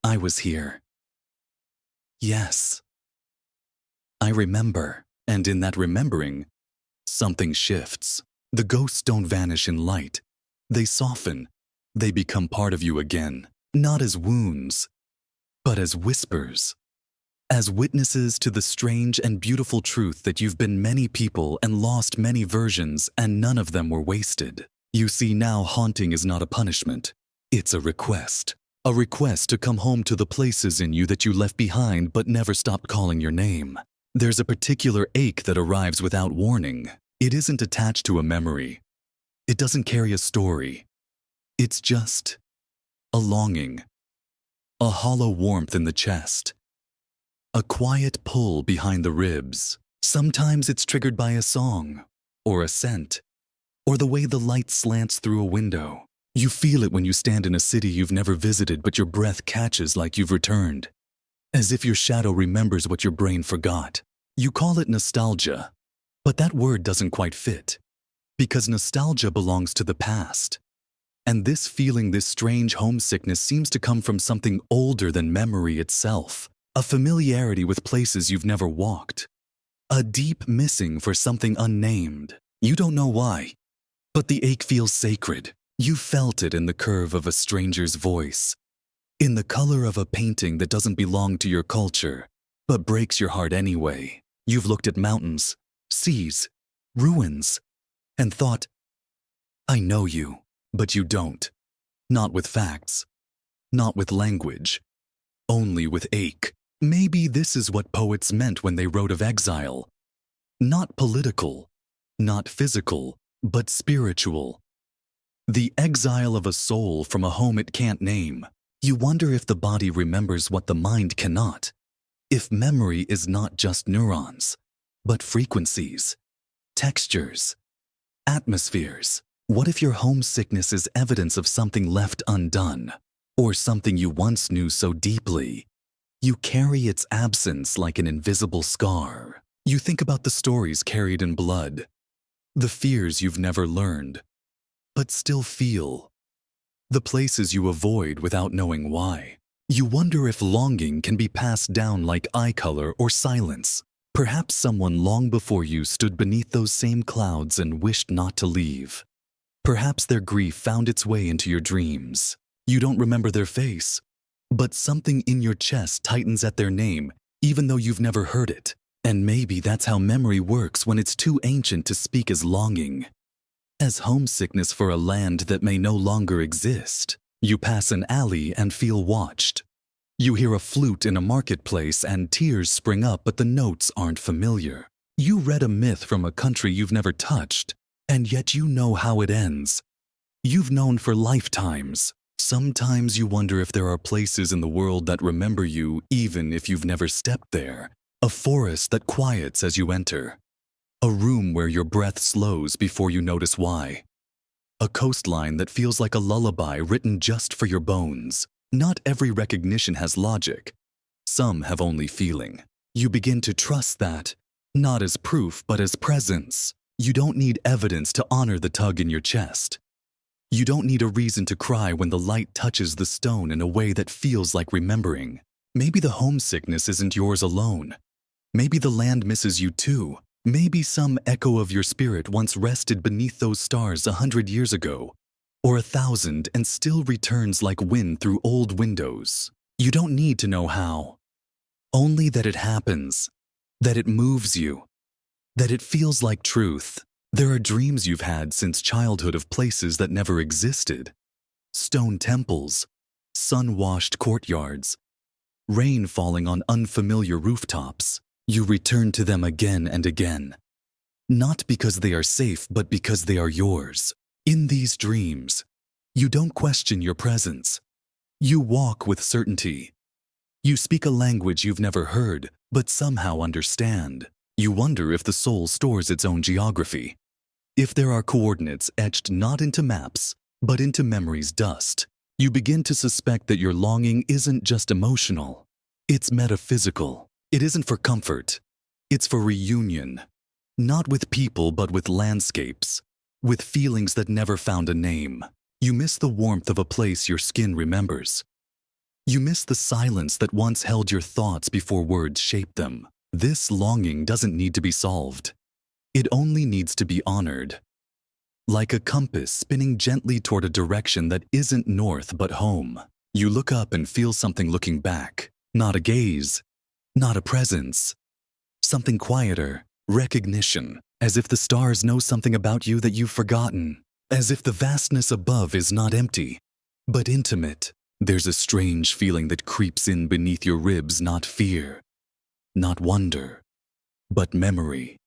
I was here. Yes, I remember. And in that remembering, something shifts. The ghosts don't vanish in light. They soften. They become part of you again, not as wounds, but as whispers. As witnesses to the strange and beautiful truth that you've been many people and lost many versions, and none of them were wasted. You see, now haunting is not a punishment. It's a request. A request to come home to the places in you that you left behind but never stopped calling your name. There's a particular ache that arrives without warning. It isn't attached to a memory. It doesn't carry a story. It's just a longing, a hollow warmth in the chest, a quiet pull behind the ribs. Sometimes it's triggered by a song, or a scent, or the way the light slants through a window. You feel it when you stand in a city you've never visited, but your breath catches like you've returned, as if your shadow remembers what your brain forgot. You call it nostalgia, but that word doesn't quite fit, because nostalgia belongs to the past. And this feeling, this strange homesickness, seems to come from something older than memory itself. A familiarity with places you've never walked. A deep missing for something unnamed. You don't know why. But the ache feels sacred. You felt it in the curve of a stranger's voice, in the color of a painting that doesn't belong to your culture, but breaks your heart anyway. You've looked at mountains, seas, ruins, and thought, I know you, but you don't. Not with facts, not with language, only with ache. Maybe this is what poets meant when they wrote of exile. Not political, not physical, but spiritual. The exile of a soul from a home it can't name. You wonder if the body remembers what the mind cannot. If memory is not just neurons, but frequencies, textures, atmospheres. What if your homesickness is evidence of something left undone, or something you once knew so deeply? You carry its absence like an invisible scar. You think about the stories carried in blood, the fears you've never learned, but still feel, the places you avoid without knowing why. You wonder if longing can be passed down like eye color or silence. Perhaps someone long before you stood beneath those same clouds and wished not to leave. Perhaps their grief found its way into your dreams. You don't remember their face, but something in your chest tightens at their name, even though you've never heard it. And maybe that's how memory works when it's too ancient to speak as longing, as homesickness for a land that may no longer exist. You pass an alley and feel watched. You hear a flute in a marketplace and tears spring up, but the notes aren't familiar. You read a myth from a country you've never touched, and yet you know how it ends. You've known for lifetimes. Sometimes you wonder if there are places in the world that remember you even if you've never stepped there. A forest that quiets as you enter. A room where your breath slows before you notice why. A coastline that feels like a lullaby written just for your bones. Not every recognition has logic. Some have only feeling. You begin to trust that, not as proof but as presence. You don't need evidence to honor the tug in your chest. You don't need a reason to cry when the light touches the stone in a way that feels like remembering. Maybe the homesickness isn't yours alone. Maybe the land misses you too. Maybe some echo of your spirit once rested beneath those stars 100 years ago, or 1,000, and still returns like wind through old windows. You don't need to know how. Only that it happens, that it moves you, that it feels like truth. There are dreams you've had since childhood of places that never existed. Stone temples, sun-washed courtyards, rain falling on unfamiliar rooftops. You return to them again and again. Not because they are safe, but because they are yours. In these dreams, you don't question your presence. You walk with certainty. You speak a language you've never heard, but somehow understand. You wonder if the soul stores its own geography. If there are coordinates etched not into maps, but into memory's dust. You begin to suspect that your longing isn't just emotional. It's metaphysical. It isn't for comfort. It's for reunion. Not with people, but with landscapes. With feelings that never found a name. You miss the warmth of a place your skin remembers. You miss the silence that once held your thoughts before words shaped them. This longing doesn't need to be solved. It only needs to be honored. Like a compass spinning gently toward a direction that isn't north but home. You look up and feel something looking back. Not a gaze, not a presence. Something quieter, recognition. As if the stars know something about you that you've forgotten. As if the vastness above is not empty, but intimate. There's a strange feeling that creeps in beneath your ribs, not fear, not wonder, but memory.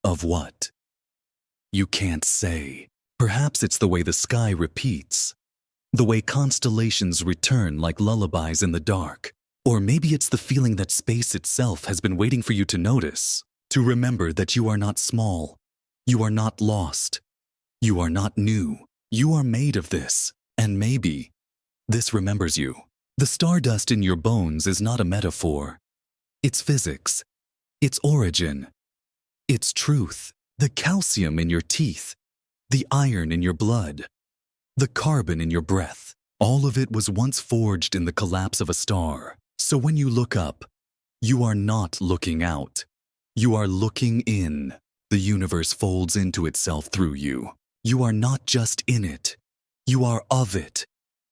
Of what? You can't say. Perhaps it's the way the sky repeats, the way constellations return like lullabies in the dark. Or maybe it's the feeling that space itself has been waiting for you to notice, to remember that you are not small, you are not lost, you are not new. You are made of this, and maybe this remembers you. The stardust in your bones is not a metaphor. It's physics, it's origin, it's truth. The calcium in your teeth, the iron in your blood, the carbon in your breath. All of it was once forged in the collapse of a star. So when you look up, you are not looking out. You are looking in. The universe folds into itself through you. You are not just in it. You are of it,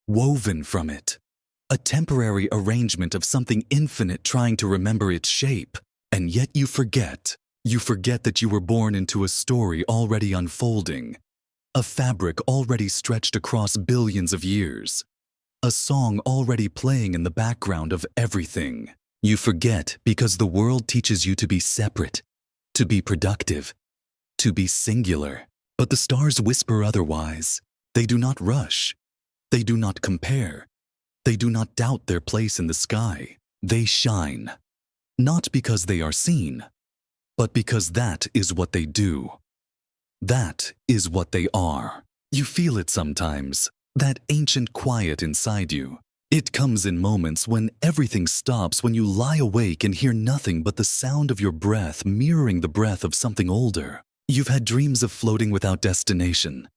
woven from it. A temporary arrangement of something infinite trying to remember its shape. And yet you forget. You forget that you were born into a story already unfolding. A fabric already stretched across billions of years. A song already playing in the background of everything. You forget because the world teaches you to be separate, to be productive, to be singular. But the stars whisper otherwise. They do not rush. They do not compare. They do not doubt their place in the sky. They shine. Not because they are seen, but because that is what they do. That is what they are. You feel it sometimes, that ancient quiet inside you. It comes in moments when everything stops, when you lie awake and hear nothing but the sound of your breath mirroring the breath of something older. You've had dreams of floating without destination.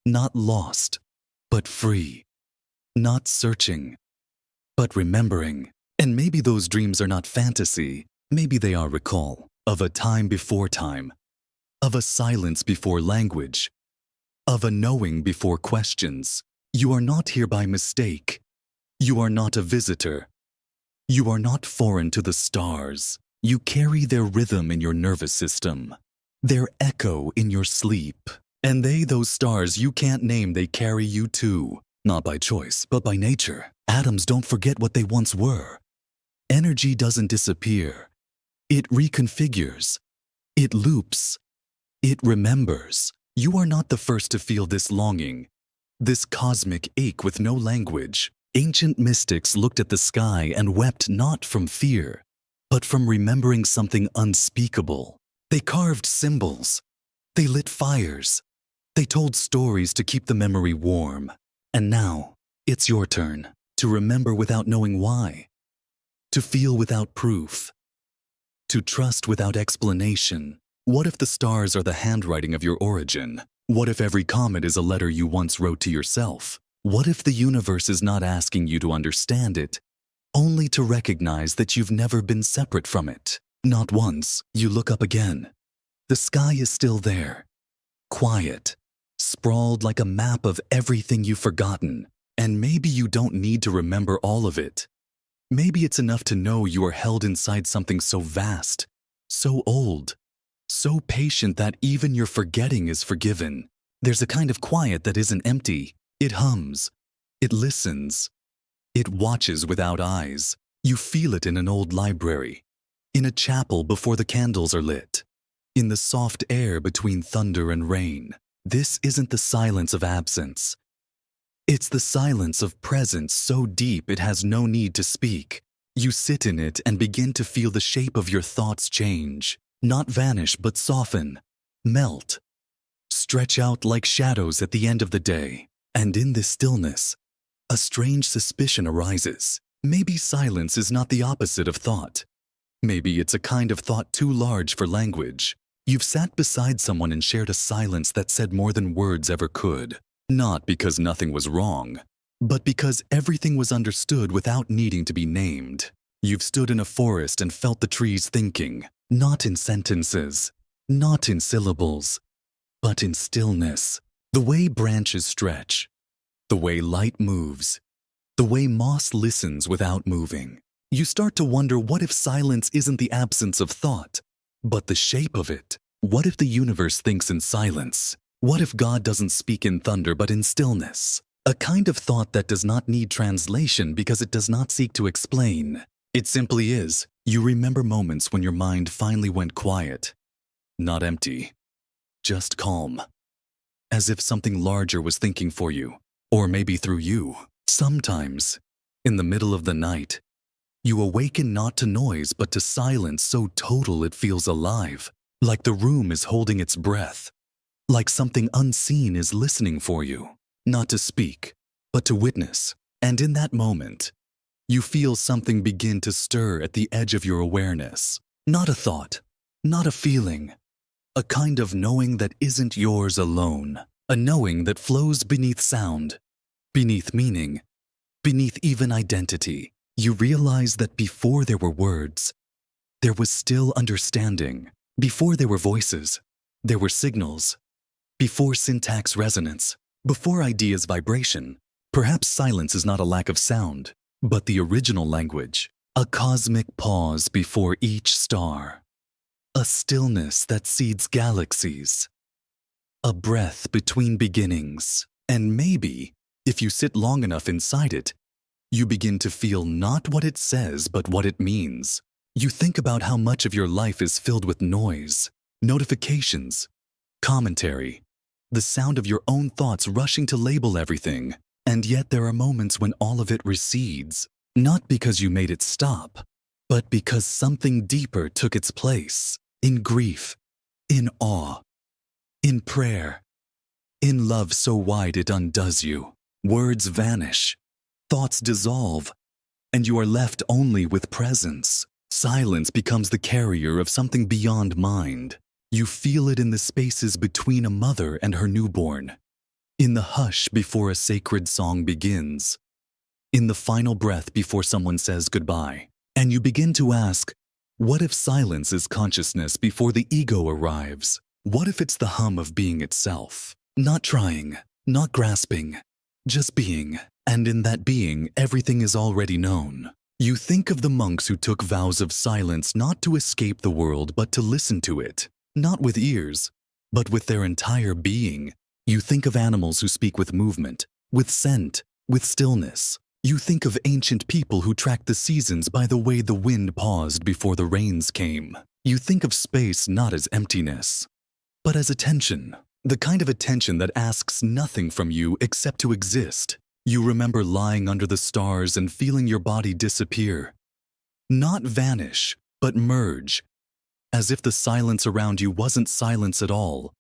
Not lost, but free. Not searching, but remembering. And maybe those dreams are not fantasy. Maybe they are recall of a time before time, of a silence before language, of a knowing before questions. You are not here by mistake. You are not a visitor. You are not foreign to the stars. You carry their rhythm in your nervous system, their echo in your sleep. And those stars you can't name, they carry you too. Not by choice, but by nature. Atoms don't forget what they once were. Energy doesn't disappear. It reconfigures. It loops. It remembers. You are not the first to feel this longing, this cosmic ache with no language. Ancient mystics looked at the sky and wept not from fear, but from remembering something unspeakable. They carved symbols. They lit fires. They told stories to keep the memory warm. And now, it's your turn to remember without knowing why, to feel without proof, to trust without explanation. What if the stars are the handwriting of your origin? What if every comet is a letter you once wrote to yourself? What if the universe is not asking you to understand it, only to recognize that you've never been separate from it? Not once. You look up again. The sky is still there, quiet, sprawled like a map of everything you've forgotten. And maybe you don't need to remember all of it. Maybe it's enough to know you are held inside something so vast, so old, so patient that even your forgetting is forgiven. There's a kind of quiet that isn't empty. It hums. It listens. It watches without eyes. You feel it in an old library, in a chapel before the candles are lit, in the soft air between thunder and rain. This isn't the silence of absence. It's the silence of presence so deep it has no need to speak. You sit in it and begin to feel the shape of your thoughts change, not vanish but soften, melt, stretch out like shadows at the end of the day. And in this stillness, a strange suspicion arises. Maybe silence is not the opposite of thought. Maybe it's a kind of thought too large for language. You've sat beside someone and shared a silence that said more than words ever could. Not because nothing was wrong, but because everything was understood without needing to be named. You've stood in a forest and felt the trees thinking, not in sentences, not in syllables, but in stillness. The way branches stretch, the way light moves, the way moss listens without moving. You start to wonder, what if silence isn't the absence of thought, but the shape of it? What if the universe thinks in silence? What if God doesn't speak in thunder but in stillness? A kind of thought that does not need translation because it does not seek to explain. It simply is. You remember moments when your mind finally went quiet. Not empty, just calm. As if something larger was thinking for you, or maybe through you. Sometimes, in the middle of the night, you awaken not to noise but to silence so total it feels alive, like the room is holding its breath. Like something unseen is listening for you, not to speak, but to witness. And in that moment, you feel something begin to stir at the edge of your awareness. Not a thought, not a feeling, a kind of knowing that isn't yours alone. A knowing that flows beneath sound, beneath meaning, beneath even identity. You realize that before there were words, there was still understanding. Before there were voices, there were signals. before syntax resonance, before ideas vibration. Perhaps silence is not a lack of sound, but the original language, a cosmic pause before each star, a stillness that seeds galaxies, a breath between beginnings. And maybe, if you sit long enough inside it, you begin to feel not what it says, but what it means. You think about how much of your life is filled with noise, notifications, commentary, the sound of your own thoughts rushing to label everything. And yet there are moments when all of it recedes, not because you made it stop, but because something deeper took its place. In grief, in awe, in prayer, in love so wide it undoes you. Words vanish, thoughts dissolve, and you are left only with presence. Silence becomes the carrier of something beyond mind. You feel it in the spaces between a mother and her newborn, in the hush before a sacred song begins, in the final breath before someone says goodbye. And you begin to ask, what if silence is consciousness before the ego arrives? What if it's the hum of being itself? Not trying, not grasping, just being. And in that being, everything is already known. You think of the monks who took vows of silence not to escape the world but to listen to it, not with ears, but with their entire being. You think of animals who speak with movement, with scent, with stillness. You think of ancient people who tracked the seasons by the way the wind paused before the rains came. You think of space not as emptiness, but as attention, the kind of attention that asks nothing from you except to exist. You remember lying under the stars and feeling your body disappear, not vanish, but merge, as if the silence around you wasn't silence at all,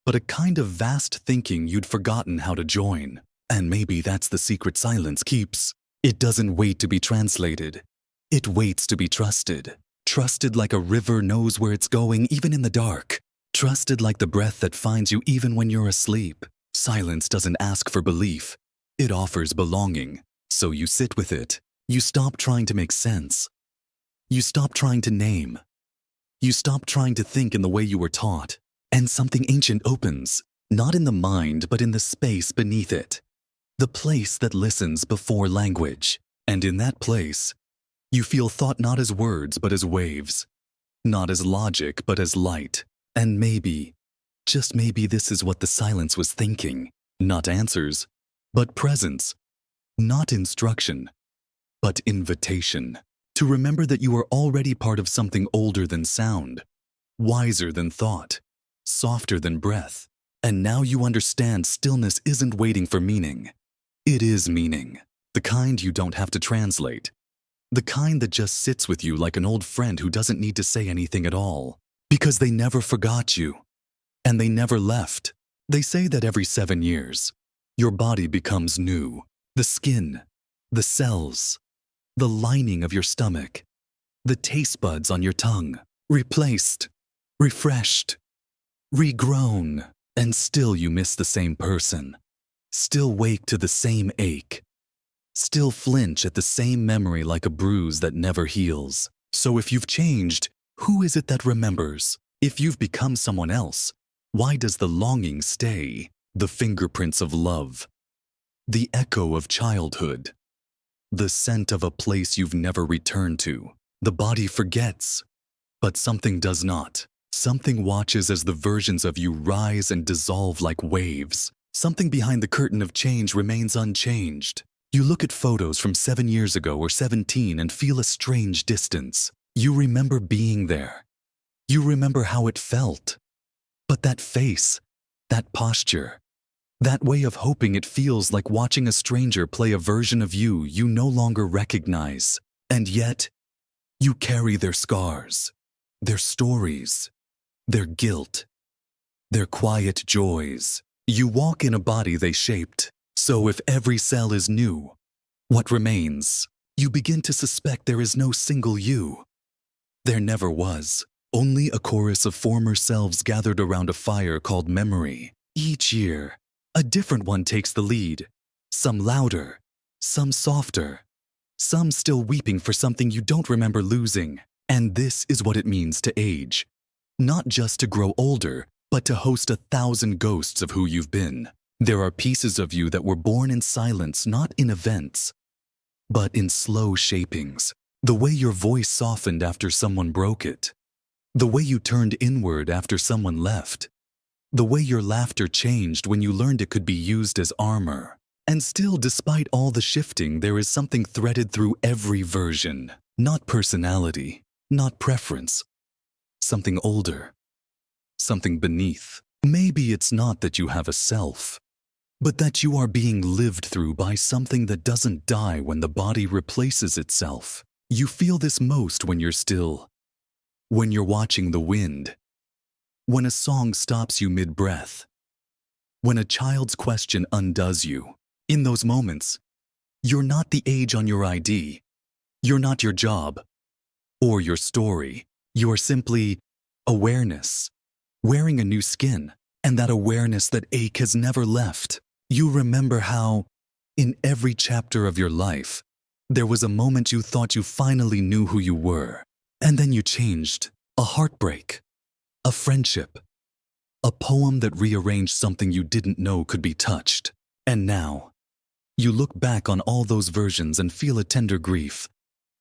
but a kind of vast thinking you'd forgotten how to join. And maybe that's the secret silence keeps. It doesn't wait to be translated. It waits to be trusted. Trusted like a river knows where it's going even in the dark. Trusted like the breath that finds you even when you're asleep. Silence doesn't ask for belief. It offers belonging. So you sit with it. You stop trying to make sense. You stop trying to name. You stop trying to think in the way you were taught. And something ancient opens, not in the mind, but in the space beneath it. The place that listens before language. And in that place, you feel thought not as words, but as waves. Not as logic, but as light. And maybe, just maybe this is what the silence was thinking. Not answers, but presence. Not instruction, but invitation. To remember that you are already part of something older than sound, wiser than thought, softer than breath. And now you understand stillness isn't waiting for meaning. It is meaning. The kind you don't have to translate. The kind that just sits with you like an old friend who doesn't need to say anything at all. Because they never forgot you. And they never left. They say that every 7 years, your body becomes new. The skin, the cells, the lining of your stomach, the taste buds on your tongue, replaced, refreshed, regrown. And still you miss the same person. Still wake to the same ache. Still flinch at the same memory like a bruise that never heals. So if you've changed, who is it that remembers? If you've become someone else, why does the longing stay? The fingerprints of love, the echo of childhood, the scent of a place you've never returned to. The body forgets, but something does not. Something watches as the versions of you rise and dissolve like waves. Something behind the curtain of change remains unchanged. You look at photos from 7 years ago or 17 and feel a strange distance. You remember being there. You remember how it felt. But that face, that posture, that way of hoping, it feels like watching a stranger play a version of you you no longer recognize. And yet, you carry their scars, their stories, their guilt, their quiet joys. You walk in a body they shaped. So if every cell is new, what remains? You begin to suspect there is no single you. There never was. Only a chorus of former selves gathered around a fire called memory. Each year, a different one takes the lead. Some louder, some softer, some still weeping for something you don't remember losing. And this is what it means to age. Not just to grow older, but to host 1,000 ghosts of who you've been. There are pieces of you that were born in silence, not in events, but in slow shapings. The way your voice softened after someone broke it. The way you turned inward after someone left. The way your laughter changed when you learned it could be used as armor. And still, despite all the shifting, there is something threaded through every version. Not personality, not preference. Something older. Something beneath. Maybe it's not that you have a self, but that you are being lived through by something that doesn't die when the body replaces itself. You feel this most when you're still, when you're watching the wind, when a song stops you mid-breath, when a child's question undoes you. In those moments, you're not the age on your ID, you're not your job, or your story. You're simply awareness, wearing a new skin, and that awareness that ache has never left. You remember how, in every chapter of your life, there was a moment you thought you finally knew who you were, and then you changed. A heartbreak, a friendship, a poem that rearranged something you didn't know could be touched. And now, you look back on all those versions and feel a tender grief,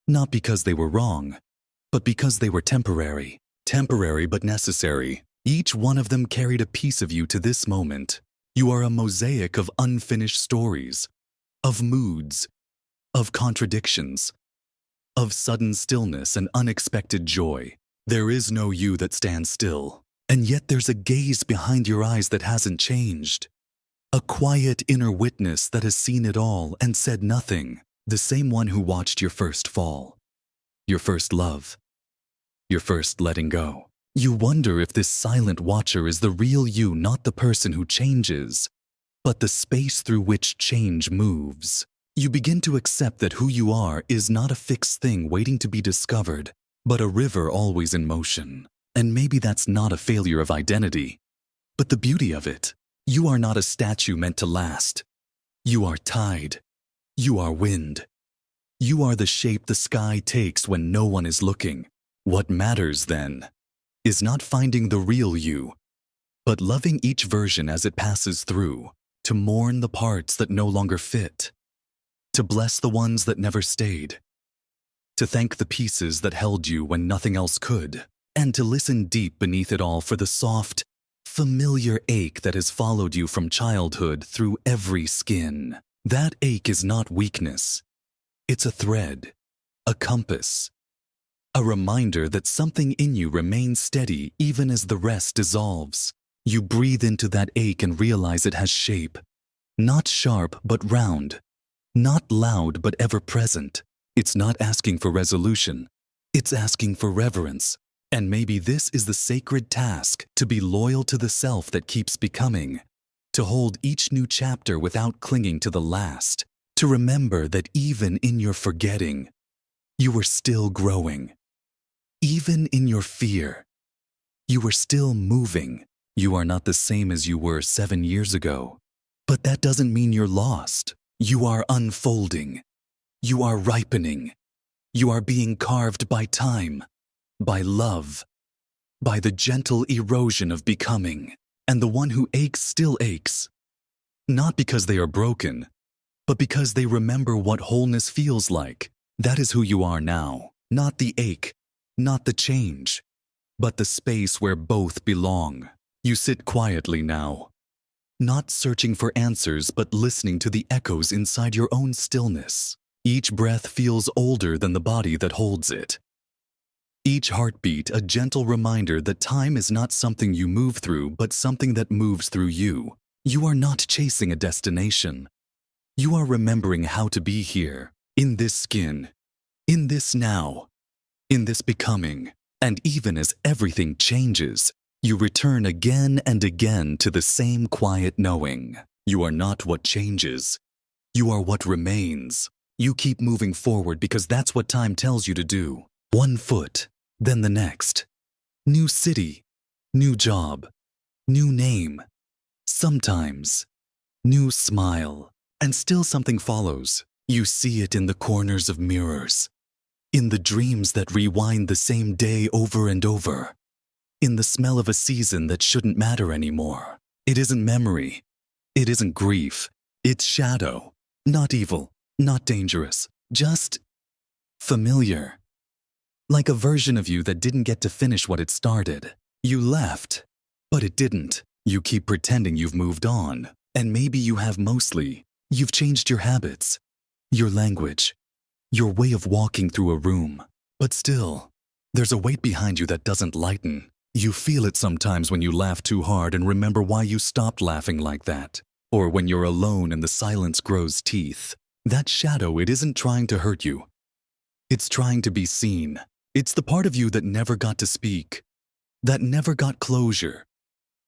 not because they were wrong, but because they were temporary. Temporary but necessary. Each one of them carried a piece of you to this moment. You are a mosaic of unfinished stories, of moods, of contradictions, of sudden stillness and unexpected joy. There is no you that stands still, and yet there's a gaze behind your eyes that hasn't changed. A quiet inner witness that has seen it all and said nothing. The same one who watched your first fall, your first love, your first letting go. You wonder if this silent watcher is the real you, not the person who changes, but the space through which change moves. You begin to accept that who you are is not a fixed thing waiting to be discovered, but a river always in motion. And maybe that's not a failure of identity, but the beauty of it. You are not a statue meant to last. You are tide. You are wind. You are the shape the sky takes when no one is looking. What matters, then, is not finding the real you, but loving each version as it passes through, to mourn the parts that no longer fit, to bless the ones that never stayed, to thank the pieces that held you when nothing else could, and to listen deep beneath it all for the soft, familiar ache that has followed you from childhood through every skin. That ache is not weakness. It's a thread, a compass, a reminder that something in you remains steady even as the rest dissolves. You breathe into that ache and realize it has shape, not sharp but round, not loud but ever present. It's not asking for resolution. It's asking for reverence. And maybe this is the sacred task, to be loyal to the self that keeps becoming, to hold each new chapter without clinging to the last, to remember that even in your forgetting, you were still growing. Even in your fear, you were still moving. You are not the same as you were 7 years ago, but that doesn't mean you're lost. You are unfolding. You are ripening. You are being carved by time, by love, by the gentle erosion of becoming. And the one who aches still aches, not because they are broken, but because they remember what wholeness feels like. That is who you are now, not the ache, not the change, but the space where both belong. You sit quietly now, not searching for answers, but listening to the echoes inside your own stillness. Each breath feels older than the body that holds it. Each heartbeat a gentle reminder that time is not something you move through, but something that moves through you. You are not chasing a destination. You are remembering how to be here, in this skin, in this now, in this becoming. And even as everything changes, you return again and again to the same quiet knowing. You are not what changes. You are what remains. You keep moving forward because that's what time tells you to do. One foot, then the next. New city, new job, new name. Sometimes, new smile. And still something follows. You see it in the corners of mirrors, in the dreams that rewind the same day over and over, in the smell of a season that shouldn't matter anymore. It isn't memory. It isn't grief. It's shadow. Not evil, not dangerous, just familiar. Like a version of you that didn't get to finish what it started. You left, but it didn't. You keep pretending you've moved on, and maybe you have mostly. You've changed your habits, your language, your way of walking through a room. But still, there's a weight behind you that doesn't lighten. You feel it sometimes when you laugh too hard and remember why you stopped laughing like that. Or when you're alone and the silence grows teeth. That shadow, it isn't trying to hurt you. It's trying to be seen. It's the part of you that never got to speak, that never got closure,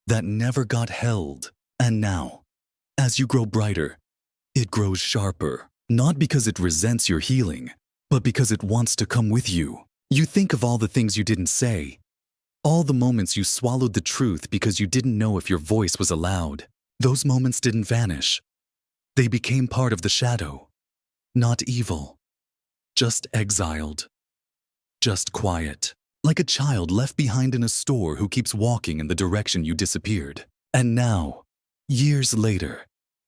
that never got held. And now, as you grow brighter, it grows sharper. Not because it resents your healing, but because it wants to come with you. You think of all the things you didn't say, all the moments you swallowed the truth because you didn't know if your voice was allowed. Those moments didn't vanish. They became part of the shadow. Not evil, just exiled. Just quiet, like a child left behind in a store who keeps walking in the direction you disappeared. And now, years later,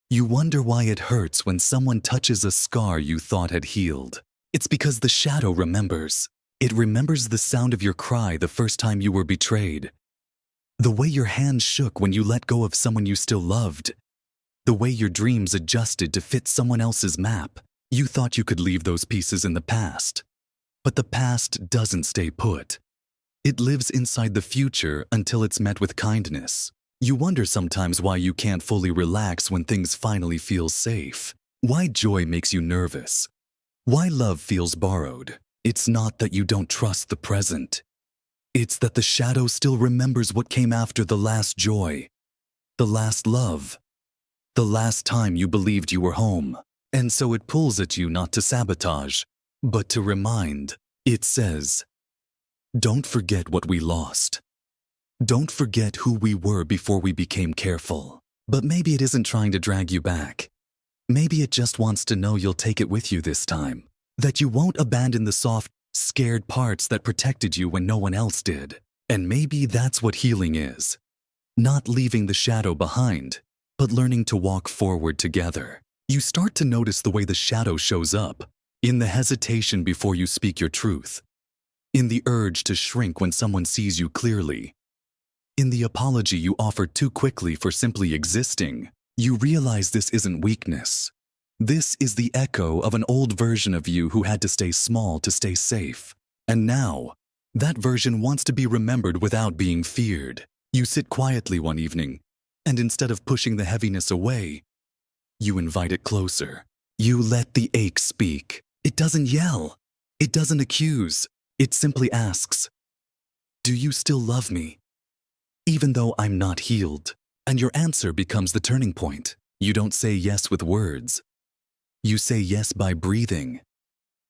you wonder why it hurts when someone touches a scar you thought had healed. It's because the shadow remembers. It remembers the sound of your cry the first time you were betrayed. The way your hands shook when you let go of someone you still loved. The way your dreams adjusted to fit someone else's map. You thought you could leave those pieces in the past. But the past doesn't stay put. It lives inside the future until it's met with kindness. You wonder sometimes why you can't fully relax when things finally feel safe. Why joy makes you nervous. Why love feels borrowed. It's not that you don't trust the present. It's that the shadow still remembers what came after the last joy, the last love, the last time you believed you were home. And so it pulls at you not to sabotage, but to remind. It says, don't forget what we lost. Don't forget who we were before we became careful. But maybe it isn't trying to drag you back. Maybe it just wants to know you'll take it with you this time. That you won't abandon the soft, scared parts that protected you when no one else did. And maybe that's what healing is. Not leaving the shadow behind, but learning to walk forward together. You start to notice the way the shadow shows up. In the hesitation before you speak your truth. In the urge to shrink when someone sees you clearly. In the apology you offer too quickly for simply existing. You realize this isn't weakness. This is the echo of an old version of you who had to stay small to stay safe. And now, that version wants to be remembered without being feared. You sit quietly one evening, and instead of pushing the heaviness away, you invite it closer. You let the ache speak. It doesn't yell. It doesn't accuse. It simply asks, do you still love me? Even though I'm not healed. And your answer becomes the turning point. You don't say yes with words. You say yes by breathing,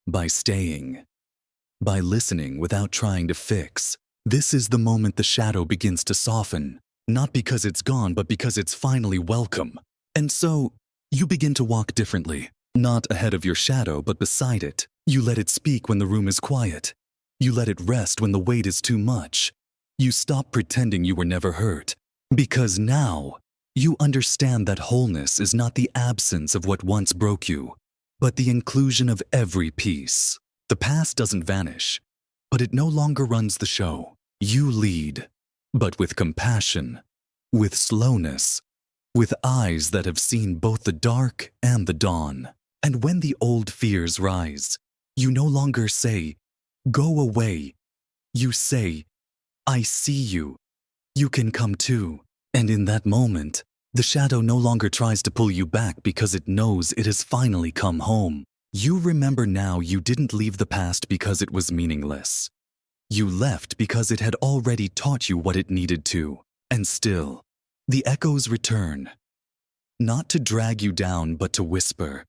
by staying, by listening without trying to fix. This is the moment the shadow begins to soften, not because it's gone, but because it's finally welcome. And so, you begin to walk differently. Not ahead of your shadow, but beside it. You let it speak when the room is quiet. You let it rest when the weight is too much. You stop pretending you were never hurt. Because now, you understand that wholeness is not the absence of what once broke you, but the inclusion of every piece. The past doesn't vanish, but it no longer runs the show. You lead, but with compassion, with slowness, with eyes that have seen both the dark and the dawn. And when the old fears rise, you no longer say, go away. You say, I see you. You can come too. And in that moment, the shadow no longer tries to pull you back because it knows it has finally come home. You remember now you didn't leave the past because it was meaningless. You left because it had already taught you what it needed to. And still, the echoes return. Not to drag you down, but to whisper.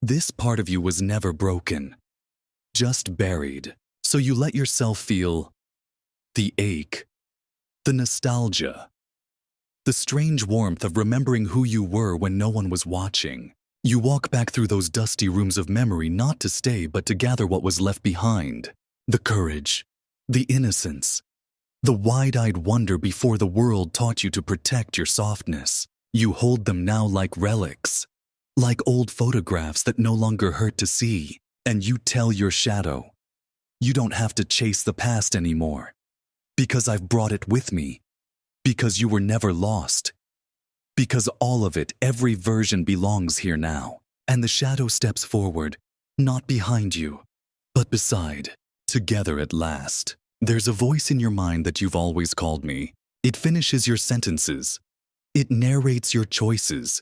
This part of you was never broken, just buried. So you let yourself feel the ache, the nostalgia, the strange warmth of remembering who you were when no one was watching. You walk back through those dusty rooms of memory not to stay but to gather what was left behind. The courage, the innocence, The wide-eyed wonder before the world taught you to protect your softness. You hold them now like relics, like old photographs that no longer hurt to see. And you tell your shadow, you don't have to chase the past anymore, because I've brought it with me, because you were never lost, because all of it, every version belongs here now. And the shadow steps forward, not behind you, but beside, together at last. There's a voice in your mind that you've always called me. It finishes your sentences. It narrates your choices.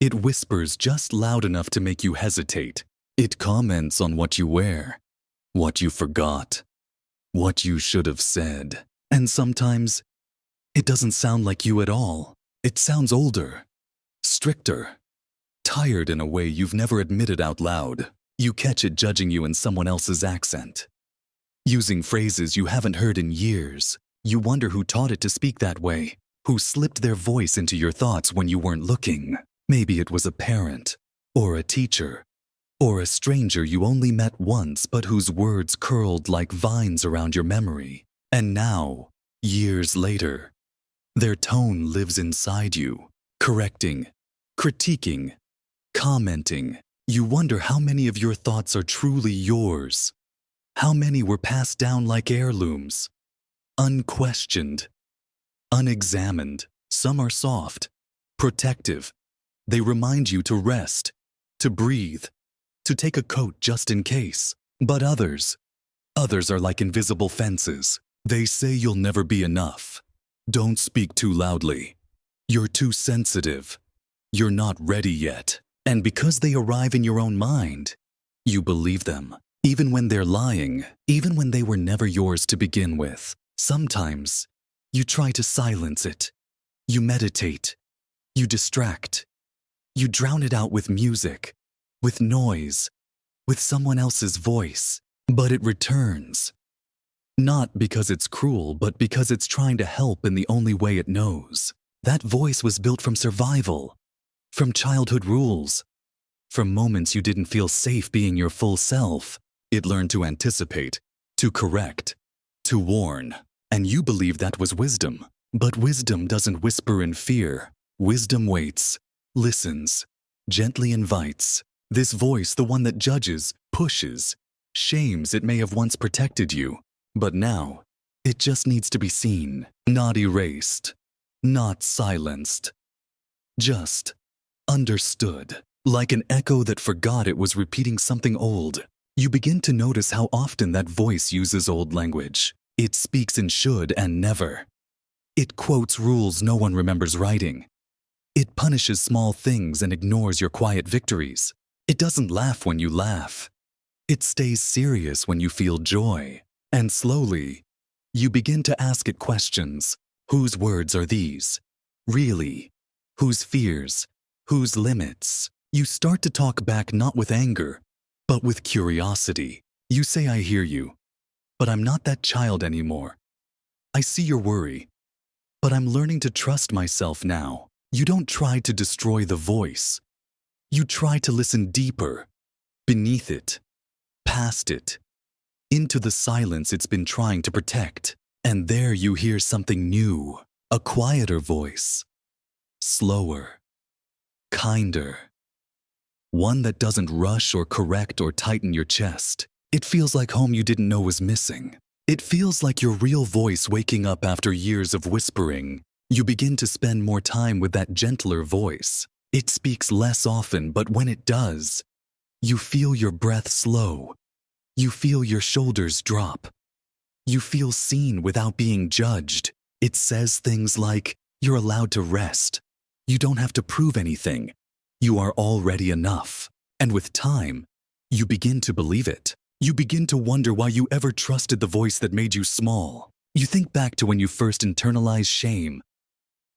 It whispers just loud enough to make you hesitate. It comments on what you wear, what you forgot, what you should have said. And sometimes, it doesn't sound like you at all. It sounds older, stricter, tired in a way you've never admitted out loud. You catch it judging you in someone else's accent, using phrases you haven't heard in years. You wonder who taught it to speak that way, who slipped their voice into your thoughts when you weren't looking. Maybe it was a parent, or a teacher, or a stranger you only met once but whose words curled like vines around your memory. And now, years later, their tone lives inside you, correcting, critiquing, commenting. You wonder how many of your thoughts are truly yours. How many were passed down like heirlooms, unquestioned, unexamined. Some are soft, protective. They remind you to rest, to breathe, to take a coat just in case. But others are like invisible fences. They say you'll never be enough. Don't speak too loudly. You're too sensitive. You're not ready yet. And because they arrive in your own mind, you believe them, even when they're lying, even when they were never yours to begin with. Sometimes, you try to silence it. You meditate. You distract. You drown it out with music, with noise, with someone else's voice. But it returns. Not because it's cruel, but because it's trying to help in the only way it knows. That voice was built from survival, from childhood rules, from moments you didn't feel safe being your full self. It learned to anticipate, to correct, to warn. And you believed that was wisdom. But wisdom doesn't whisper in fear. Wisdom waits, listens, gently invites. This voice, the one that judges, pushes, shames, it may have once protected you. But now, it just needs to be seen, not erased, not silenced. Just understood. Like an echo that forgot it was repeating something old. You begin to notice how often that voice uses old language. It speaks in should and never. It quotes rules no one remembers writing. It punishes small things and ignores your quiet victories. It doesn't laugh when you laugh. It stays serious when you feel joy. And slowly, you begin to ask it questions. Whose words are these? Really? Whose fears? Whose limits? You start to talk back not with anger, but with curiosity. You say, I hear you, but I'm not that child anymore. I see your worry, but I'm learning to trust myself now. You don't try to destroy the voice. You try to listen deeper, beneath it, past it, into the silence it's been trying to protect. And there you hear something new, a quieter voice, slower, kinder. One that doesn't rush or correct or tighten your chest. It feels like home you didn't know was missing. It feels like your real voice waking up after years of whispering. You begin to spend more time with that gentler voice. It speaks less often, but when it does, you feel your breath slow. You feel your shoulders drop. You feel seen without being judged. It says things like, you're allowed to rest. You don't have to prove anything. You are already enough. And with time, you begin to believe it. You begin to wonder why you ever trusted the voice that made you small. You think back to when you first internalized shame,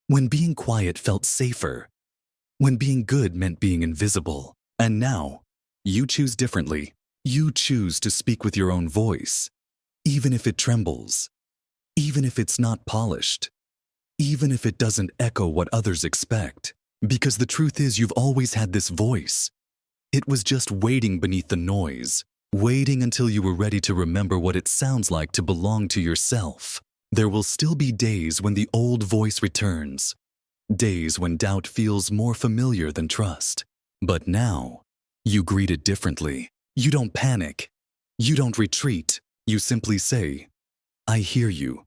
when being quiet felt safer, when being good meant being invisible. And now, you choose differently. You choose to speak with your own voice, even if it trembles, even if it's not polished, even if it doesn't echo what others expect. Because the truth is, you've always had this voice. It was just waiting beneath the noise, waiting until you were ready to remember what it sounds like to belong to yourself. There will still be days when the old voice returns, days when doubt feels more familiar than trust. But now, you greet it differently. You don't panic. You don't retreat. You simply say, I hear you,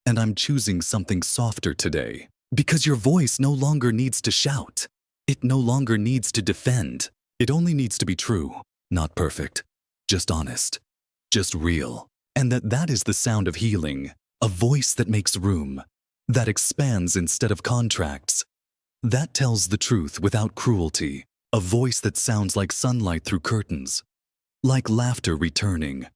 and I'm choosing something softer today. Because your voice no longer needs to shout. It no longer needs to defend. It only needs to be true, not perfect, just honest, just real. And that is the sound of healing, a voice that makes room, that expands instead of contracts, that tells the truth without cruelty, a voice that sounds like sunlight through curtains, like laughter returning,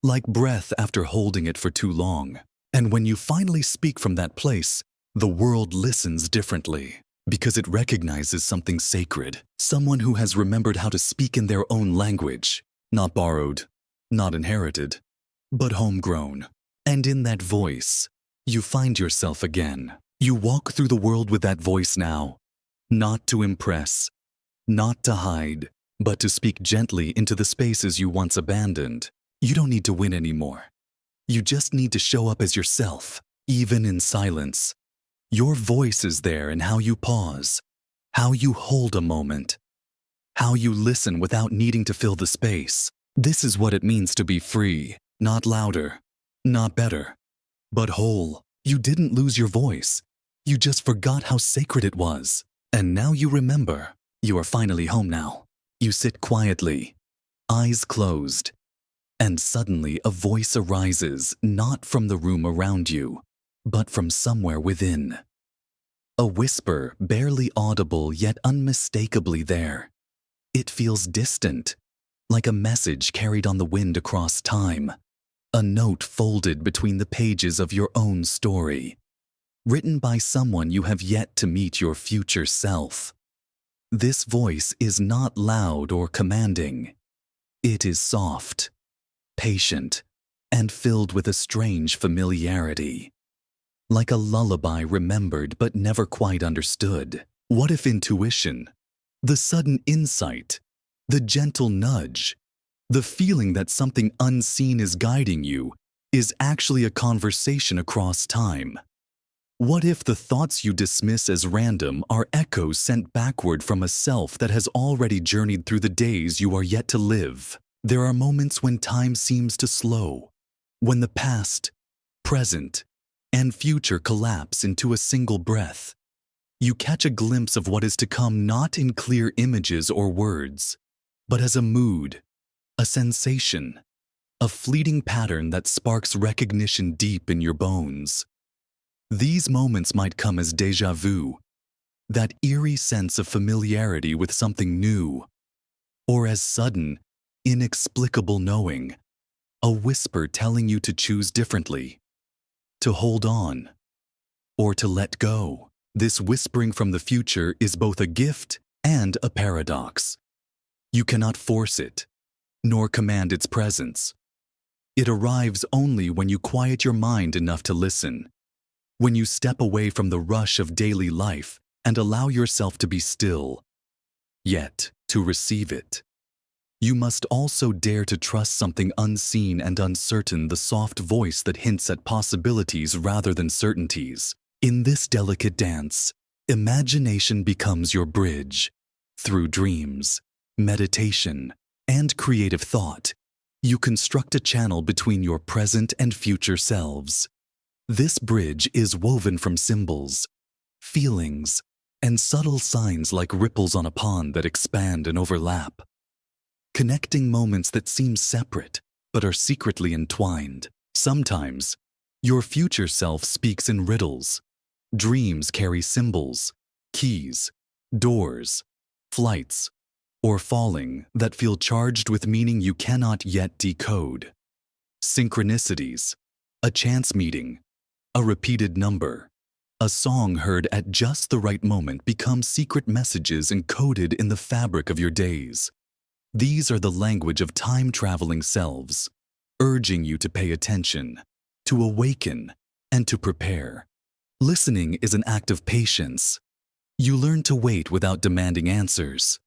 like breath after holding it for too long. And when you finally speak from that place, the world listens differently because it recognizes something sacred, someone who has remembered how to speak in their own language, not borrowed, not inherited, but homegrown. And in that voice, you find yourself again. You walk through the world with that voice now, not to impress, not to hide, but to speak gently into the spaces you once abandoned. You don't need to win anymore. You just need to show up as yourself, even in silence. Your voice is there in how you pause, how you hold a moment, how you listen without needing to fill the space. This is what it means to be free, not louder, not better, but whole. You didn't lose your voice. You just forgot how sacred it was. And now you remember. You are finally home now. You sit quietly, eyes closed, and suddenly a voice arises, not from the room around you, but from somewhere within. A whisper, barely audible yet unmistakably there. It feels distant, like a message carried on the wind across time, a note folded between the pages of your own story, written by someone you have yet to meet, your future self. This voice is not loud or commanding. It is soft, patient, and filled with a strange familiarity. Like a lullaby remembered but never quite understood. What if intuition, the sudden insight, the gentle nudge, the feeling that something unseen is guiding you, is actually a conversation across time? What if the thoughts you dismiss as random are echoes sent backward from a self that has already journeyed through the days you are yet to live? There are moments when time seems to slow, when the past, present, and future collapse into a single breath. You catch a glimpse of what is to come, not in clear images or words, but as a mood, a sensation, a fleeting pattern that sparks recognition deep in your bones. These moments might come as déjà vu, that eerie sense of familiarity with something new, or as sudden, inexplicable knowing, a whisper telling you to choose differently, to hold on, or to let go. This whispering from the future is both a gift and a paradox. You cannot force it, nor command its presence. It arrives only when you quiet your mind enough to listen, when you step away from the rush of daily life and allow yourself to be still. Yet, to receive it, you must also dare to trust something unseen and uncertain, the soft voice that hints at possibilities rather than certainties. In this delicate dance, imagination becomes your bridge. Through dreams, meditation, and creative thought, you construct a channel between your present and future selves. This bridge is woven from symbols, feelings, and subtle signs like ripples on a pond that expand and overlap, connecting moments that seem separate but are secretly entwined. Sometimes, your future self speaks in riddles. Dreams carry symbols, keys, doors, flights, or falling that feel charged with meaning you cannot yet decode. Synchronicities, a chance meeting, a repeated number, a song heard at just the right moment become secret messages encoded in the fabric of your days. These are the language of time-traveling selves, urging you to pay attention, to awaken, and to prepare. Listening is an act of patience. You learn to wait without demanding answers.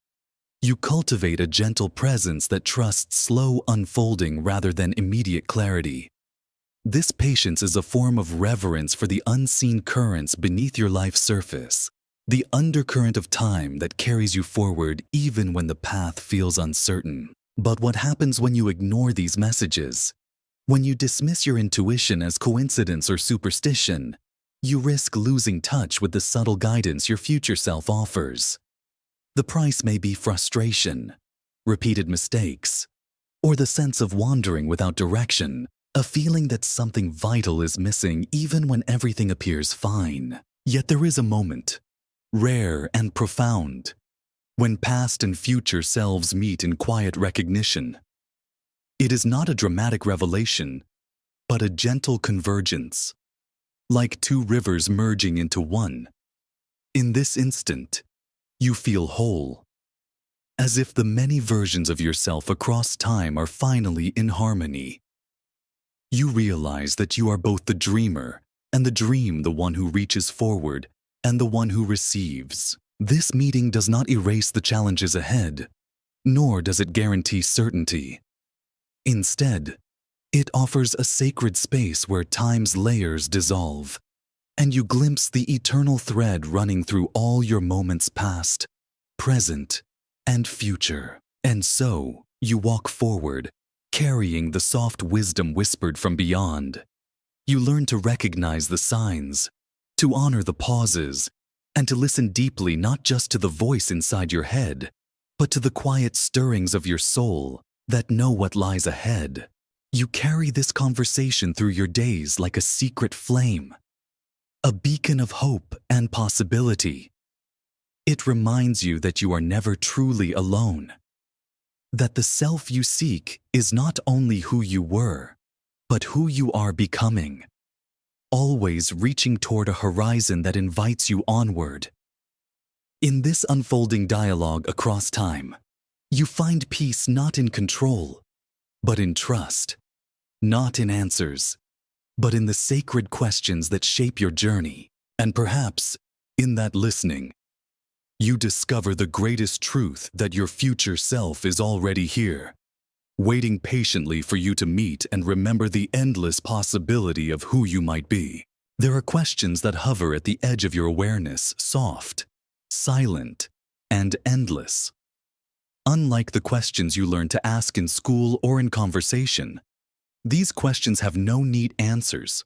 You cultivate a gentle presence that trusts slow unfolding rather than immediate clarity. This patience is a form of reverence for the unseen currents beneath your life's surface, the undercurrent of time that carries you forward even when the path feels uncertain. But what happens when you ignore these messages? When you dismiss your intuition as coincidence or superstition, you risk losing touch with the subtle guidance your future self offers. The price may be frustration, repeated mistakes, or the sense of wandering without direction, a feeling that something vital is missing even when everything appears fine. Yet there is a moment, rare and profound, when past and future selves meet in quiet recognition. It is not a dramatic revelation, but a gentle convergence, like two rivers merging into one. In this instant, you feel whole, as if the many versions of yourself across time are finally in harmony. You realize that you are both the dreamer and the dream, the one who reaches forward and the one who receives. This meeting does not erase the challenges ahead, nor does it guarantee certainty. Instead, it offers a sacred space where time's layers dissolve, and you glimpse the eternal thread running through all your moments past, present, and future. And so, you walk forward, carrying the soft wisdom whispered from beyond. You learn to recognize the signs, to honor the pauses, and to listen deeply not just to the voice inside your head, but to the quiet stirrings of your soul that know what lies ahead. You carry this conversation through your days like a secret flame, a beacon of hope and possibility. It reminds you that you are never truly alone, that the self you seek is not only who you were, but who you are becoming, always reaching toward a horizon that invites you onward. In this unfolding dialogue across time, you find peace not in control, but in trust, not in answers, but in the sacred questions that shape your journey. And perhaps, in that listening, you discover the greatest truth, that your future self is already here, waiting patiently for you to meet and remember the endless possibility of who you might be. There are questions that hover at the edge of your awareness, soft, silent, and endless. Unlike the questions you learn to ask in school or in conversation, these questions have no neat answers,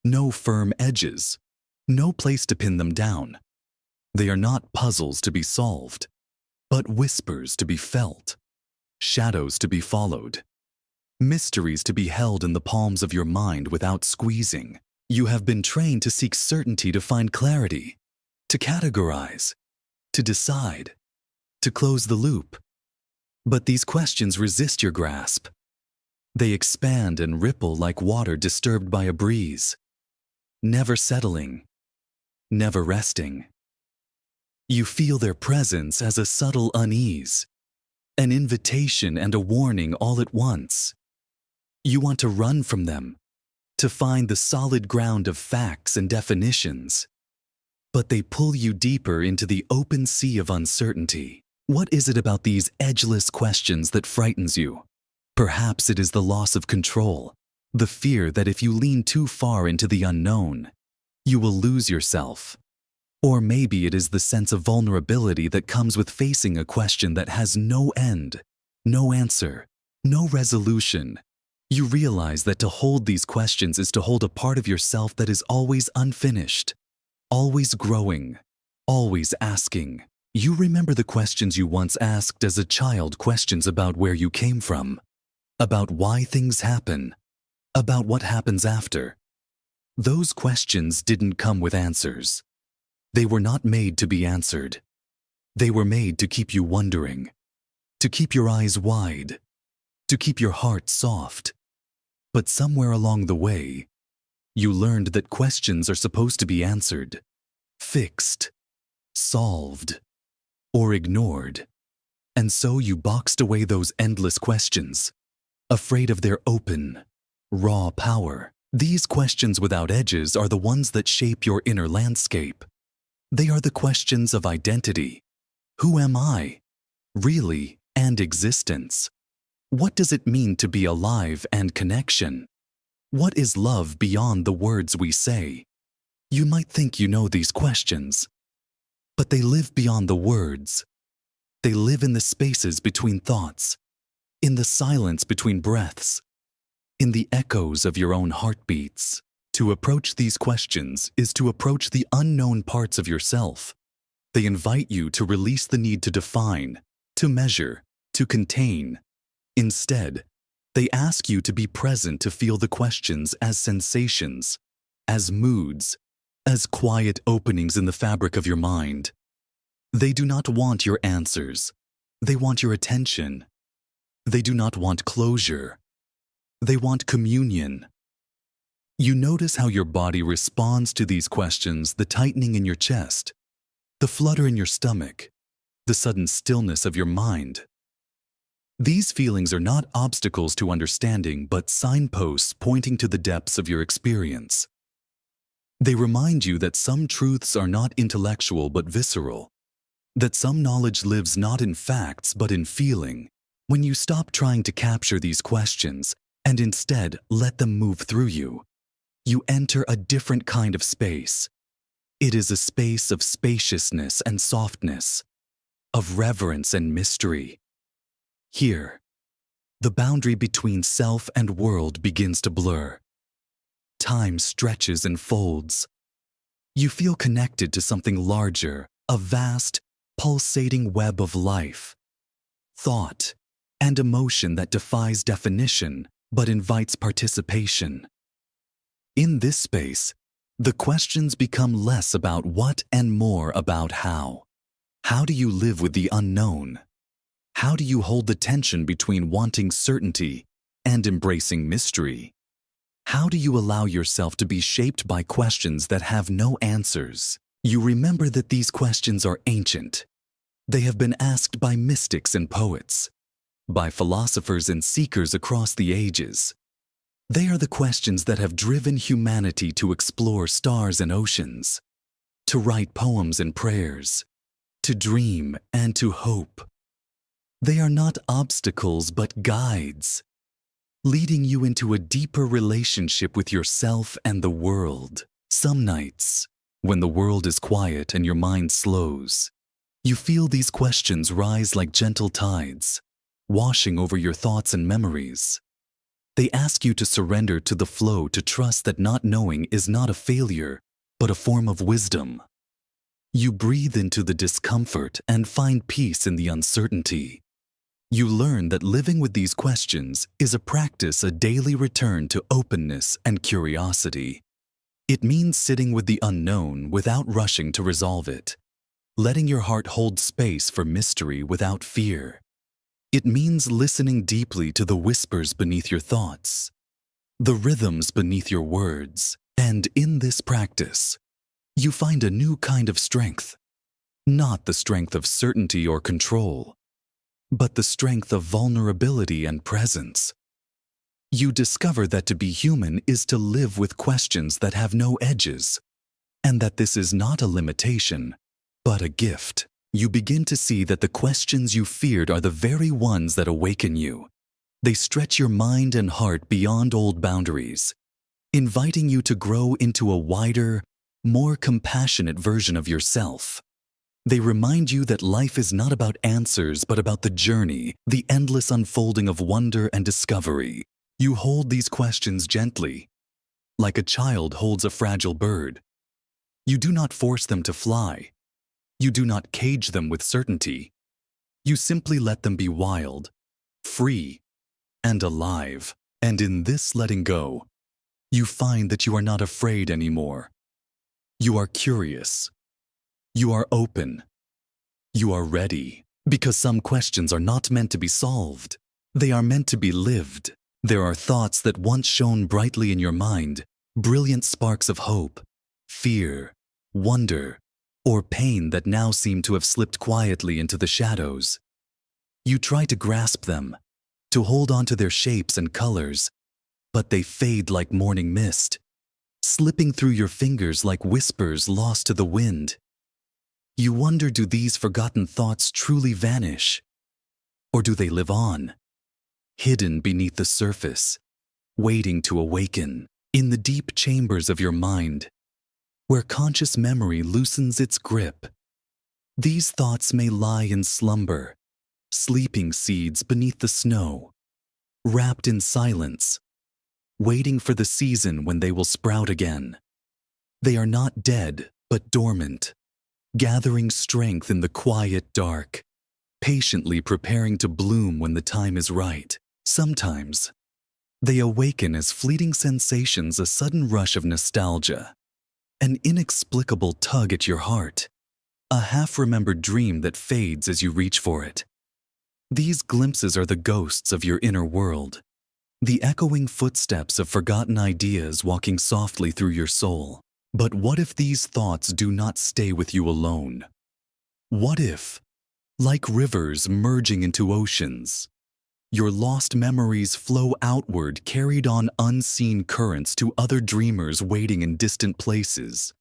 no firm edges, no place to pin them down. They are not puzzles to be solved, but whispers to be felt, shadows to be followed, mysteries to be held in the palms of your mind without squeezing. You have been trained to seek certainty, to find clarity, to categorize, to decide, to close the loop. But these questions resist your grasp. They expand and ripple like water disturbed by a breeze, never settling, never resting. You feel their presence as a subtle unease, an invitation and a warning all at once. You want to run from them, to find the solid ground of facts and definitions, but they pull you deeper into the open sea of uncertainty. What is it about these edgeless questions that frightens you? Perhaps it is the loss of control, the fear that if you lean too far into the unknown, you will lose yourself. Or maybe it is the sense of vulnerability that comes with facing a question that has no end, no answer, no resolution. You realize that to hold these questions is to hold a part of yourself that is always unfinished, always growing, always asking. You remember the questions you once asked as a child, questions about where you came from, about why things happen, about what happens after. Those questions didn't come with answers. They were not made to be answered. They were made to keep you wondering, to keep your eyes wide, to keep your heart soft. But somewhere along the way, you learned that questions are supposed to be answered, fixed, solved, or ignored. And so you boxed away those endless questions, afraid of their open, raw power. These questions without edges are the ones that shape your inner landscape. They are the questions of identity. Who am I, really, and existence? What does it mean to be alive and connection? What is love beyond the words we say? You might think you know these questions, but they live beyond the words. They live in the spaces between thoughts, in the silence between breaths, in the echoes of your own heartbeats. To approach these questions is to approach the unknown parts of yourself. They invite you to release the need to define, to measure, to contain. Instead, they ask you to be present, to feel the questions as sensations, as moods, as quiet openings in the fabric of your mind. They do not want your answers. They want your attention. They do not want closure. They want communion. You notice how your body responds to these questions, the tightening in your chest, the flutter in your stomach, the sudden stillness of your mind. These feelings are not obstacles to understanding, but signposts pointing to the depths of your experience. They remind you that some truths are not intellectual but visceral, that some knowledge lives not in facts but in feeling. When you stop trying to capture these questions and instead let them move through you, you enter a different kind of space. It is a space of spaciousness and softness, of reverence and mystery. Here, the boundary between self and world begins to blur. Time stretches and folds. You feel connected to something larger, a vast, pulsating web of life, thought, and emotion that defies definition but invites participation. In this space, the questions become less about what and more about how. How do you live with the unknown? How do you hold the tension between wanting certainty and embracing mystery? How do you allow yourself to be shaped by questions that have no answers? You remember that these questions are ancient. They have been asked by mystics and poets, by philosophers and seekers across the ages. They are the questions that have driven humanity to explore stars and oceans, to write poems and prayers, to dream and to hope. They are not obstacles but guides, leading you into a deeper relationship with yourself and the world. Some nights, when the world is quiet and your mind slows, you feel these questions rise like gentle tides, washing over your thoughts and memories. They ask you to surrender to the flow, to trust that not knowing is not a failure, but a form of wisdom. You breathe into the discomfort and find peace in the uncertainty. You learn that living with these questions is a practice, a daily return to openness and curiosity. It means sitting with the unknown without rushing to resolve it, letting your heart hold space for mystery without fear. It means listening deeply to the whispers beneath your thoughts, the rhythms beneath your words, and in this practice, you find a new kind of strength, not the strength of certainty or control, but the strength of vulnerability and presence. You discover that to be human is to live with questions that have no edges, and that this is not a limitation, but a gift. You begin to see that the questions you feared are the very ones that awaken you. They stretch your mind and heart beyond old boundaries, inviting you to grow into a wider, more compassionate version of yourself. They remind you that life is not about answers, but about the journey, the endless unfolding of wonder and discovery. You hold these questions gently, like a child holds a fragile bird. You do not force them to fly. You do not cage them with certainty. You simply let them be wild, free, and alive. And in this letting go, you find that you are not afraid anymore. You are curious. You are open. You are ready. Because some questions are not meant to be solved. They are meant to be lived. There are thoughts that once shone brightly in your mind, brilliant sparks of hope, fear, wonder, or pain that now seem to have slipped quietly into the shadows. You try to grasp them, to hold on to their shapes and colors, but they fade like morning mist, slipping through your fingers like whispers lost to the wind. You wonder, do these forgotten thoughts truly vanish? Or do they live on, hidden beneath the surface, waiting to awaken in the deep chambers of your mind, where conscious memory loosens its grip. These thoughts may lie in slumber, sleeping seeds beneath the snow, wrapped in silence, waiting for the season when they will sprout again. They are not dead, but dormant, gathering strength in the quiet dark, patiently preparing to bloom when the time is right. Sometimes, they awaken as fleeting sensations, a sudden rush of nostalgia, an inexplicable tug at your heart, a half-remembered dream that fades as you reach for it. These glimpses are the ghosts of your inner world, the echoing footsteps of forgotten ideas walking softly through your soul. But what if these thoughts do not stay with you alone? What if, like rivers merging into oceans, your lost memories flow outward, carried on unseen currents to other dreamers waiting in distant places?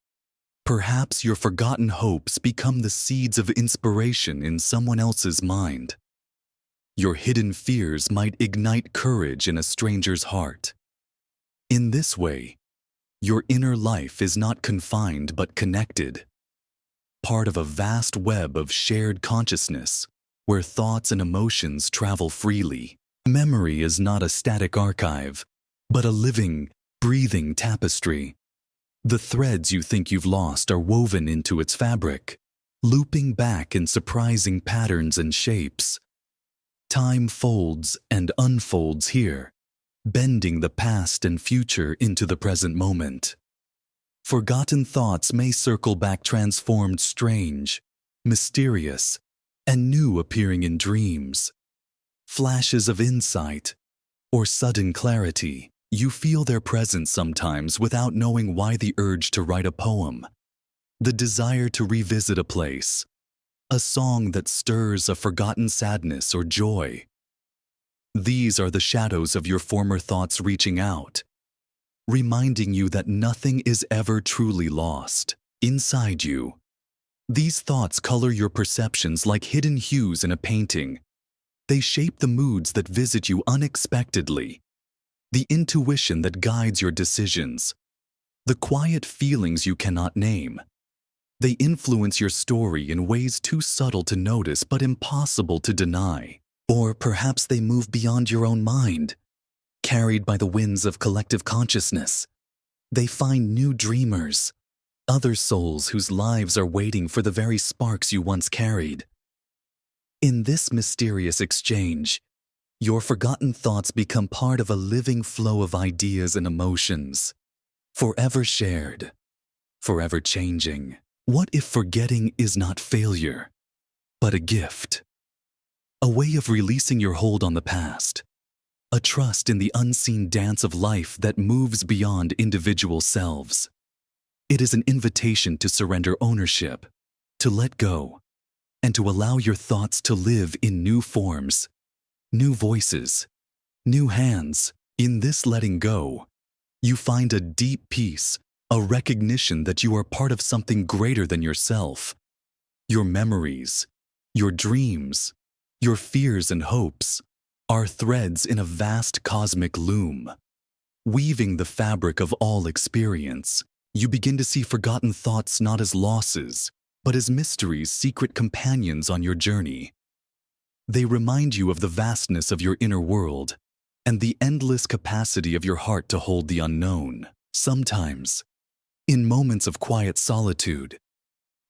Perhaps your forgotten hopes become the seeds of inspiration in someone else's mind. Your hidden fears might ignite courage in a stranger's heart. In this way, your inner life is not confined but connected, part of a vast web of shared consciousness where thoughts and emotions travel freely. Memory is not a static archive, but a living, breathing tapestry. The threads you think you've lost are woven into its fabric, looping back in surprising patterns and shapes. Time folds and unfolds here, bending the past and future into the present moment. Forgotten thoughts may circle back, transformed, strange, mysterious, and new, appearing in dreams. Flashes of insight or sudden clarity. You feel their presence sometimes without knowing why. The urge to write a poem, the desire to revisit a place, a song that stirs a forgotten sadness or joy. These are the shadows of your former thoughts reaching out, reminding you that nothing is ever truly lost. Inside you, these thoughts color your perceptions like hidden hues in a painting. They shape the moods that visit you unexpectedly, the intuition that guides your decisions, the quiet feelings you cannot name. They influence your story in ways too subtle to notice but impossible to deny. Or perhaps they move beyond your own mind, carried by the winds of collective consciousness. They find new dreamers, other souls whose lives are waiting for the very sparks you once carried. In this mysterious exchange, your forgotten thoughts become part of a living flow of ideas and emotions, forever shared, forever changing. What if forgetting is not failure, but a gift? A way of releasing your hold on the past, a trust in the unseen dance of life that moves beyond individual selves. It is an invitation to surrender ownership, to let go, and to allow your thoughts to live in new forms, new voices, new hands. In this letting go, you find a deep peace, a recognition that you are part of something greater than yourself. Your memories, your dreams, your fears and hopes are threads in a vast cosmic loom. Weaving the fabric of all experience, you begin to see forgotten thoughts not as losses, but as mysteries, secret companions on your journey. They remind you of the vastness of your inner world and the endless capacity of your heart to hold the unknown. Sometimes, in moments of quiet solitude,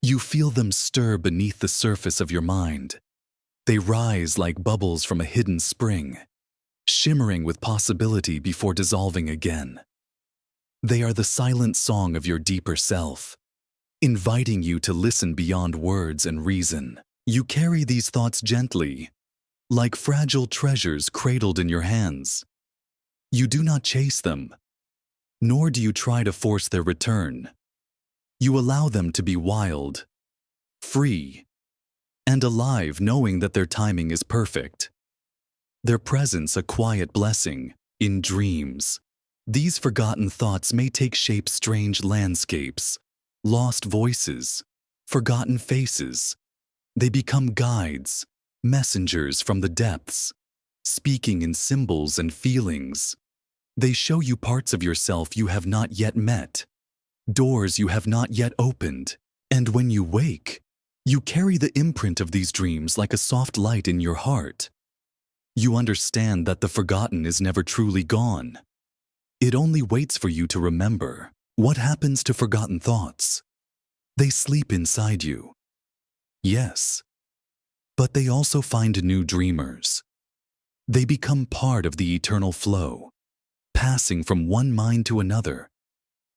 you feel them stir beneath the surface of your mind. They rise like bubbles from a hidden spring, shimmering with possibility before dissolving again. They are the silent song of your deeper self, inviting you to listen beyond words and reason. You carry these thoughts gently, like fragile treasures cradled in your hands. You do not chase them, nor do you try to force their return. You allow them to be wild, free, and alive, knowing that their timing is perfect. Their presence a quiet blessing in dreams. These forgotten thoughts may take shape: strange landscapes, lost voices, forgotten faces. They become guides, messengers from the depths, speaking in symbols and feelings. They show you parts of yourself you have not yet met, doors you have not yet opened, and when you wake, you carry the imprint of these dreams like a soft light in your heart. You understand that the forgotten is never truly gone. It only waits for you to remember. What happens to forgotten thoughts? They sleep inside you. Yes, but they also find new dreamers. They become part of the eternal flow, passing from one mind to another,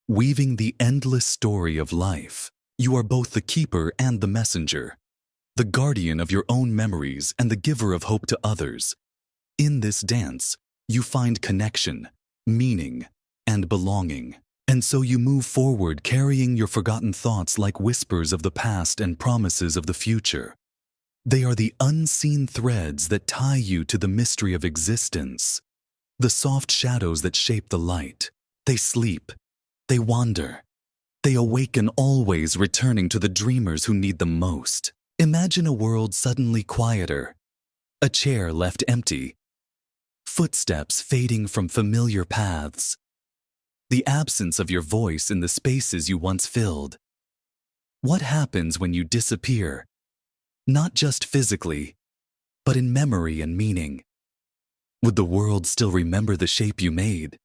weaving the endless story of life. You are both the keeper and the messenger, the guardian of your own memories and the giver of hope to others. In this dance, you find connection, meaning, and belonging. And so you move forward carrying your forgotten thoughts like whispers of the past and promises of the future. They are the unseen threads that tie you to the mystery of existence, the soft shadows that shape the light. They sleep, they wander, they awaken, always returning to the dreamers who need them most. Imagine a world suddenly quieter, a chair left empty, footsteps fading from familiar paths, the absence of your voice in the spaces you once filled. What happens when you disappear? Not just physically, but in memory and meaning. Would the world still remember the shape you made?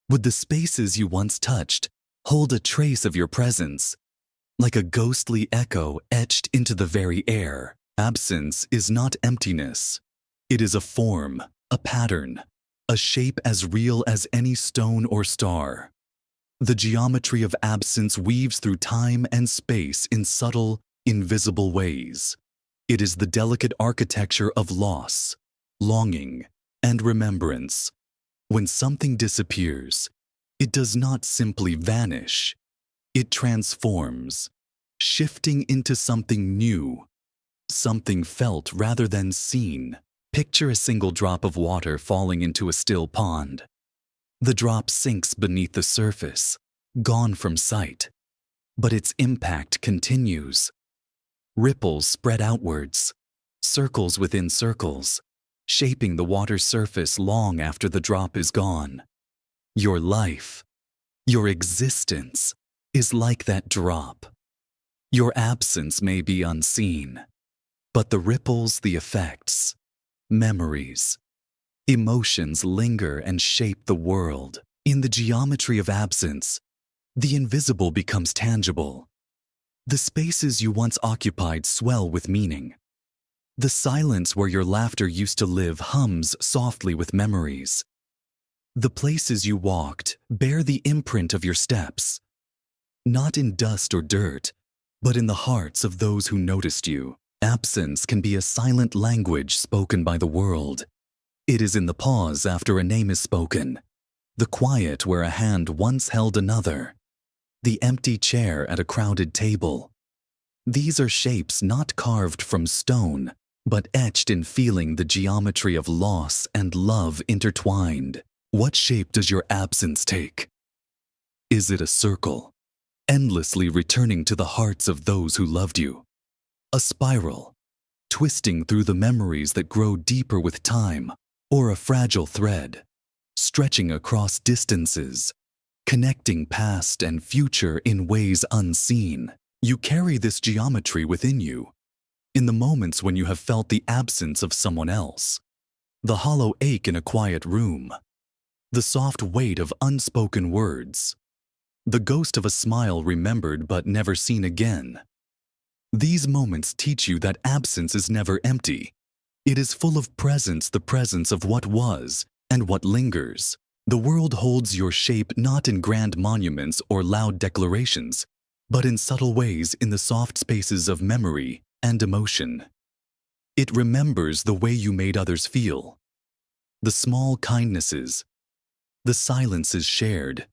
Would the spaces you once touched hold a trace of your presence, like a ghostly echo etched into the very air? Absence is not emptiness. It is a form, a pattern, a shape as real as any stone or star. The geometry of absence weaves through time and space in subtle, invisible ways. It is the delicate architecture of loss, longing, and remembrance. When something disappears, it does not simply vanish. It transforms, shifting into something new, something felt rather than seen. Picture a single drop of water falling into a still pond. The drop sinks beneath the surface, gone from sight, but its impact continues. Ripples spread outwards, circles within circles, shaping the water's surface long after the drop is gone. Your life, your existence, is like that drop. Your absence may be unseen, but the ripples, the effects, memories, emotions linger and shape the world. In the geometry of absence, the invisible becomes tangible. The spaces you once occupied swell with meaning. The silence where your laughter used to live hums softly with memories. The places you walked bear the imprint of your steps, not in dust or dirt, but in the hearts of those who noticed you. Absence can be a silent language spoken by the world. It is in the pause after a name is spoken, the quiet where a hand once held another, the empty chair at a crowded table. These are shapes not carved from stone, but etched in feeling the geometry of loss and love intertwined. What shape does your absence take? Is it a circle, endlessly returning to the hearts of those who loved you? A spiral, twisting through the memories that grow deeper with time, or a fragile thread, stretching across distances, connecting past and future in ways unseen? You carry this geometry within you, in the moments when you have felt the absence of someone else, the hollow ache in a quiet room, the soft weight of unspoken words, the ghost of a smile remembered but never seen again. These moments teach you that absence is never empty. It is full of presence, the presence of what was and what lingers. The world holds your shape not in grand monuments or loud declarations, but in subtle ways in the soft spaces of memory and emotion. It remembers the way you made others feel, the small kindnesses, the silences shared.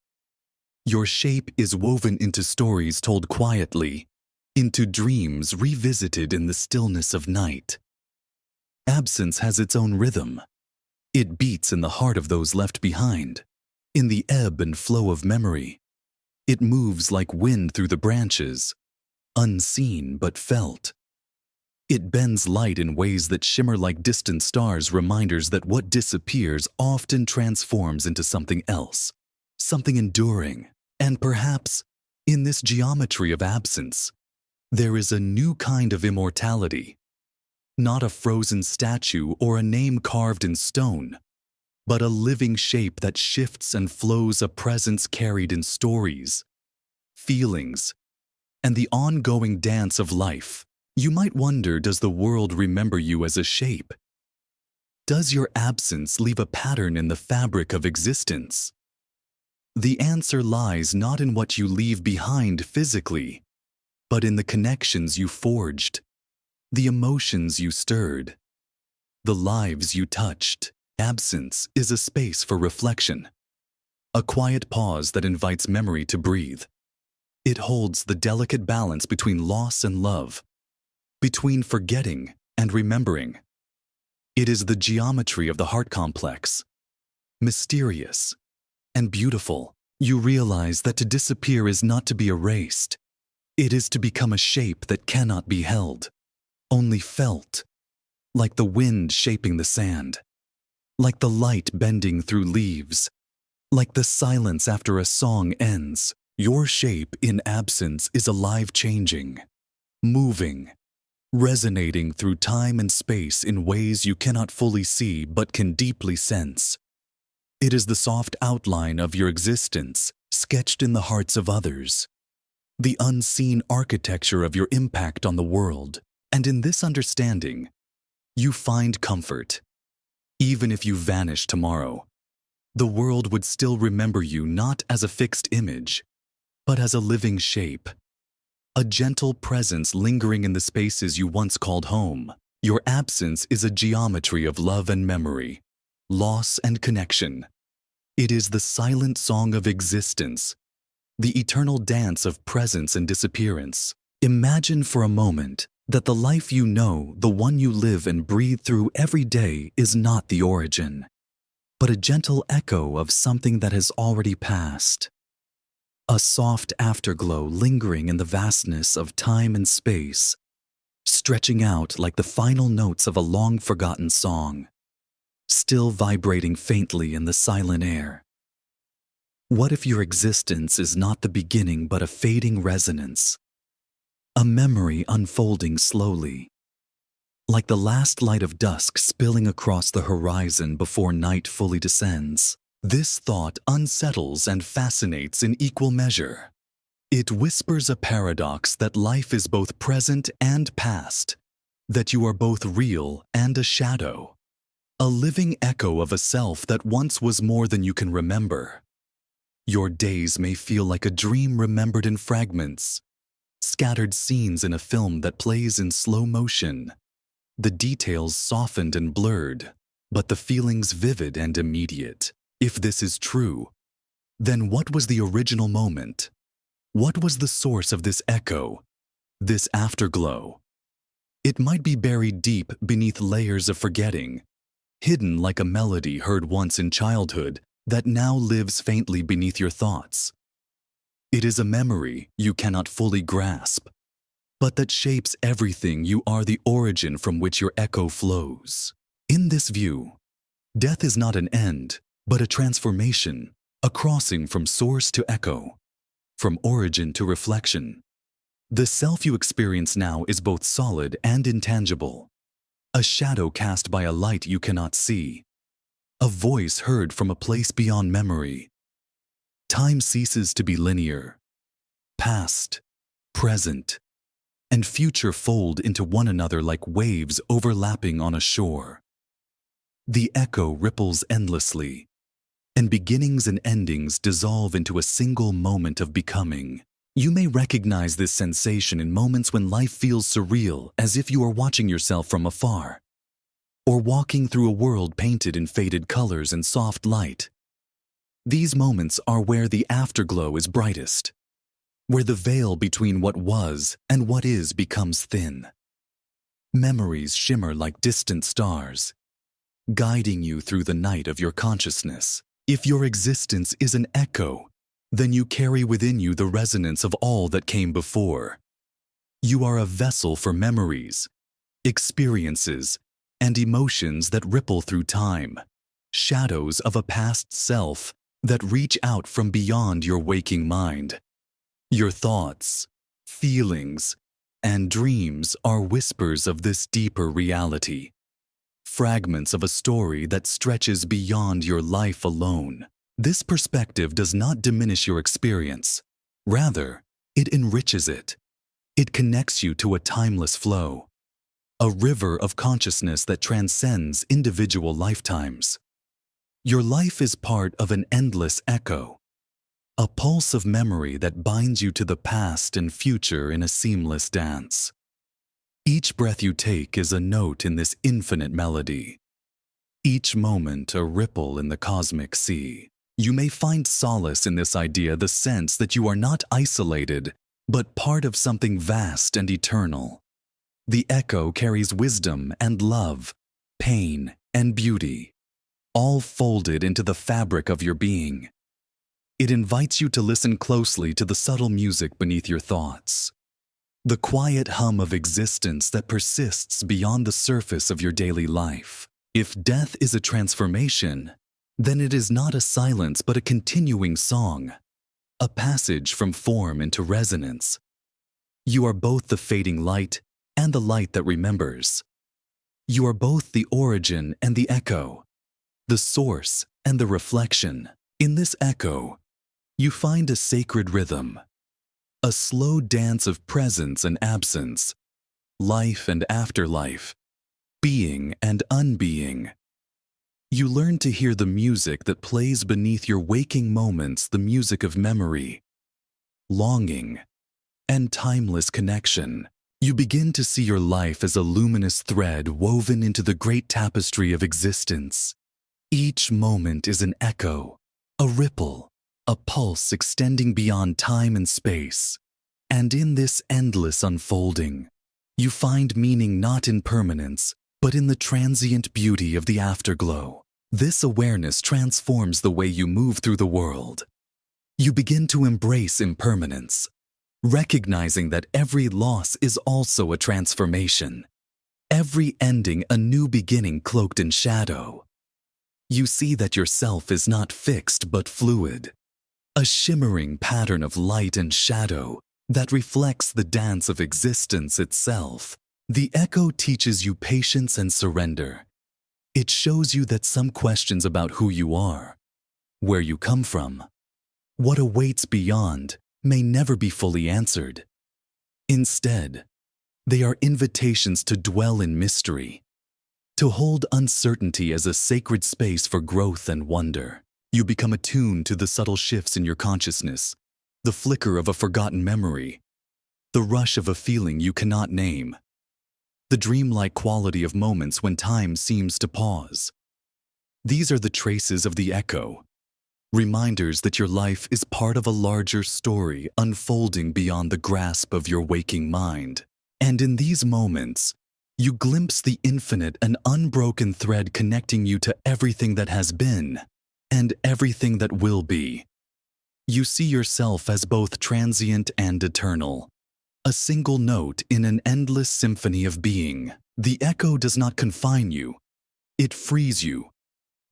Your shape is woven into stories told quietly, into dreams revisited in the stillness of night. Absence has its own rhythm. It beats in the heart of those left behind, in the ebb and flow of memory. It moves like wind through the branches, unseen but felt. It bends light in ways that shimmer like distant stars, reminders that what disappears often transforms into something else, something enduring. And perhaps, in this geometry of absence, there is a new kind of immortality, not a frozen statue or a name carved in stone, but a living shape that shifts and flows, a presence carried in stories, feelings, and the ongoing dance of life. You might wonder, does the world remember you as a shape? Does your absence leave a pattern in the fabric of existence? The answer lies not in what you leave behind physically, but in the connections you forged, the emotions you stirred, the lives you touched. Absence is a space for reflection, a quiet pause that invites memory to breathe. It holds the delicate balance between loss and love, between forgetting and remembering. It is the geometry of the heart complex, mysterious and beautiful. You realize that to disappear is not to be erased. It is to become a shape that cannot be held, only felt, like the wind shaping the sand, like the light bending through leaves, like the silence after a song ends. Your shape in absence is alive, changing, moving, resonating through time and space in ways you cannot fully see but can deeply sense. It is the soft outline of your existence, sketched in the hearts of others, the unseen architecture of your impact on the world. And in this understanding, you find comfort. Even if you vanish tomorrow, the world would still remember you not as a fixed image, but as a living shape, a gentle presence lingering in the spaces you once called home. Your absence is a geometry of love and memory, loss and connection. It is the silent song of existence, the eternal dance of presence and disappearance. Imagine for a moment that the life you know, the one you live and breathe through every day, is not the origin, but a gentle echo of something that has already passed. A soft afterglow lingering in the vastness of time and space, stretching out like the final notes of a long-forgotten song, still vibrating faintly in the silent air. What if your existence is not the beginning but a fading resonance? A memory unfolding slowly, like the last light of dusk spilling across the horizon before night fully descends. This thought unsettles and fascinates in equal measure. It whispers a paradox that life is both present and past, that you are both real and a shadow, a living echo of a self that once was more than you can remember. Your days may feel like a dream remembered in fragments, scattered scenes in a film that plays in slow motion, the details softened and blurred, but the feelings vivid and immediate. If this is true, then what was the original moment? What was the source of this echo, this afterglow? It might be buried deep beneath layers of forgetting, hidden like a melody heard once in childhood that now lives faintly beneath your thoughts. It is a memory you cannot fully grasp, but that shapes everything you are, the origin from which your echo flows. In this view, death is not an end, but a transformation, a crossing from source to echo, from origin to reflection. The self you experience now is both solid and intangible, a shadow cast by a light you cannot see, a voice heard from a place beyond memory. Time ceases to be linear. Past, present, and future fold into one another like waves overlapping on a shore. The echo ripples endlessly, and beginnings and endings dissolve into a single moment of becoming. You may recognize this sensation in moments when life feels surreal, as if you are watching yourself from afar, or walking through a world painted in faded colors and soft light. These moments are where the afterglow is brightest, where the veil between what was and what is becomes thin. Memories shimmer like distant stars, guiding you through the night of your consciousness. If your existence is an echo, then you carry within you the resonance of all that came before. You are a vessel for memories, experiences, and emotions that ripple through time, shadows of a past self that reach out from beyond your waking mind. Your thoughts, feelings, and dreams are whispers of this deeper reality, fragments of a story that stretches beyond your life alone. This perspective does not diminish your experience. Rather, it enriches it. It connects you to a timeless flow, a river of consciousness that transcends individual lifetimes. Your life is part of an endless echo, a pulse of memory that binds you to the past and future in a seamless dance. Each breath you take is a note in this infinite melody. Each moment a ripple in the cosmic sea. You may find solace in this idea, the sense that you are not isolated, but part of something vast and eternal. The echo carries wisdom and love, pain and beauty, all folded into the fabric of your being. It invites you to listen closely to the subtle music beneath your thoughts, the quiet hum of existence that persists beyond the surface of your daily life. If death is a transformation, then it is not a silence but a continuing song, a passage from form into resonance. You are both the fading light and the light that remembers. You are both the origin and the echo, the source and the reflection. In this echo, you find a sacred rhythm, a slow dance of presence and absence, life and afterlife, being and unbeing. You learn to hear the music that plays beneath your waking moments, the music of memory, longing, and timeless connection. You begin to see your life as a luminous thread woven into the great tapestry of existence. Each moment is an echo, a ripple, a pulse extending beyond time and space. And in this endless unfolding, you find meaning not in permanence, but in the transient beauty of the afterglow. This awareness transforms the way you move through the world. You begin to embrace impermanence, recognizing that every loss is also a transformation, every ending a new beginning cloaked in shadow. You see that yourself is not fixed but fluid, a shimmering pattern of light and shadow that reflects the dance of existence itself. The echo teaches you patience and surrender. It shows you that some questions about who you are, where you come from, what awaits beyond, may never be fully answered. Instead, they are invitations to dwell in mystery, to hold uncertainty as a sacred space for growth and wonder. You become attuned to the subtle shifts in your consciousness, the flicker of a forgotten memory, the rush of a feeling you cannot name, the dreamlike quality of moments when time seems to pause. These are the traces of the echo, reminders that your life is part of a larger story unfolding beyond the grasp of your waking mind. And in these moments, you glimpse the infinite, an unbroken thread connecting you to everything that has been and everything that will be. You see yourself as both transient and eternal, a single note in an endless symphony of being. The echo does not confine you. It frees you.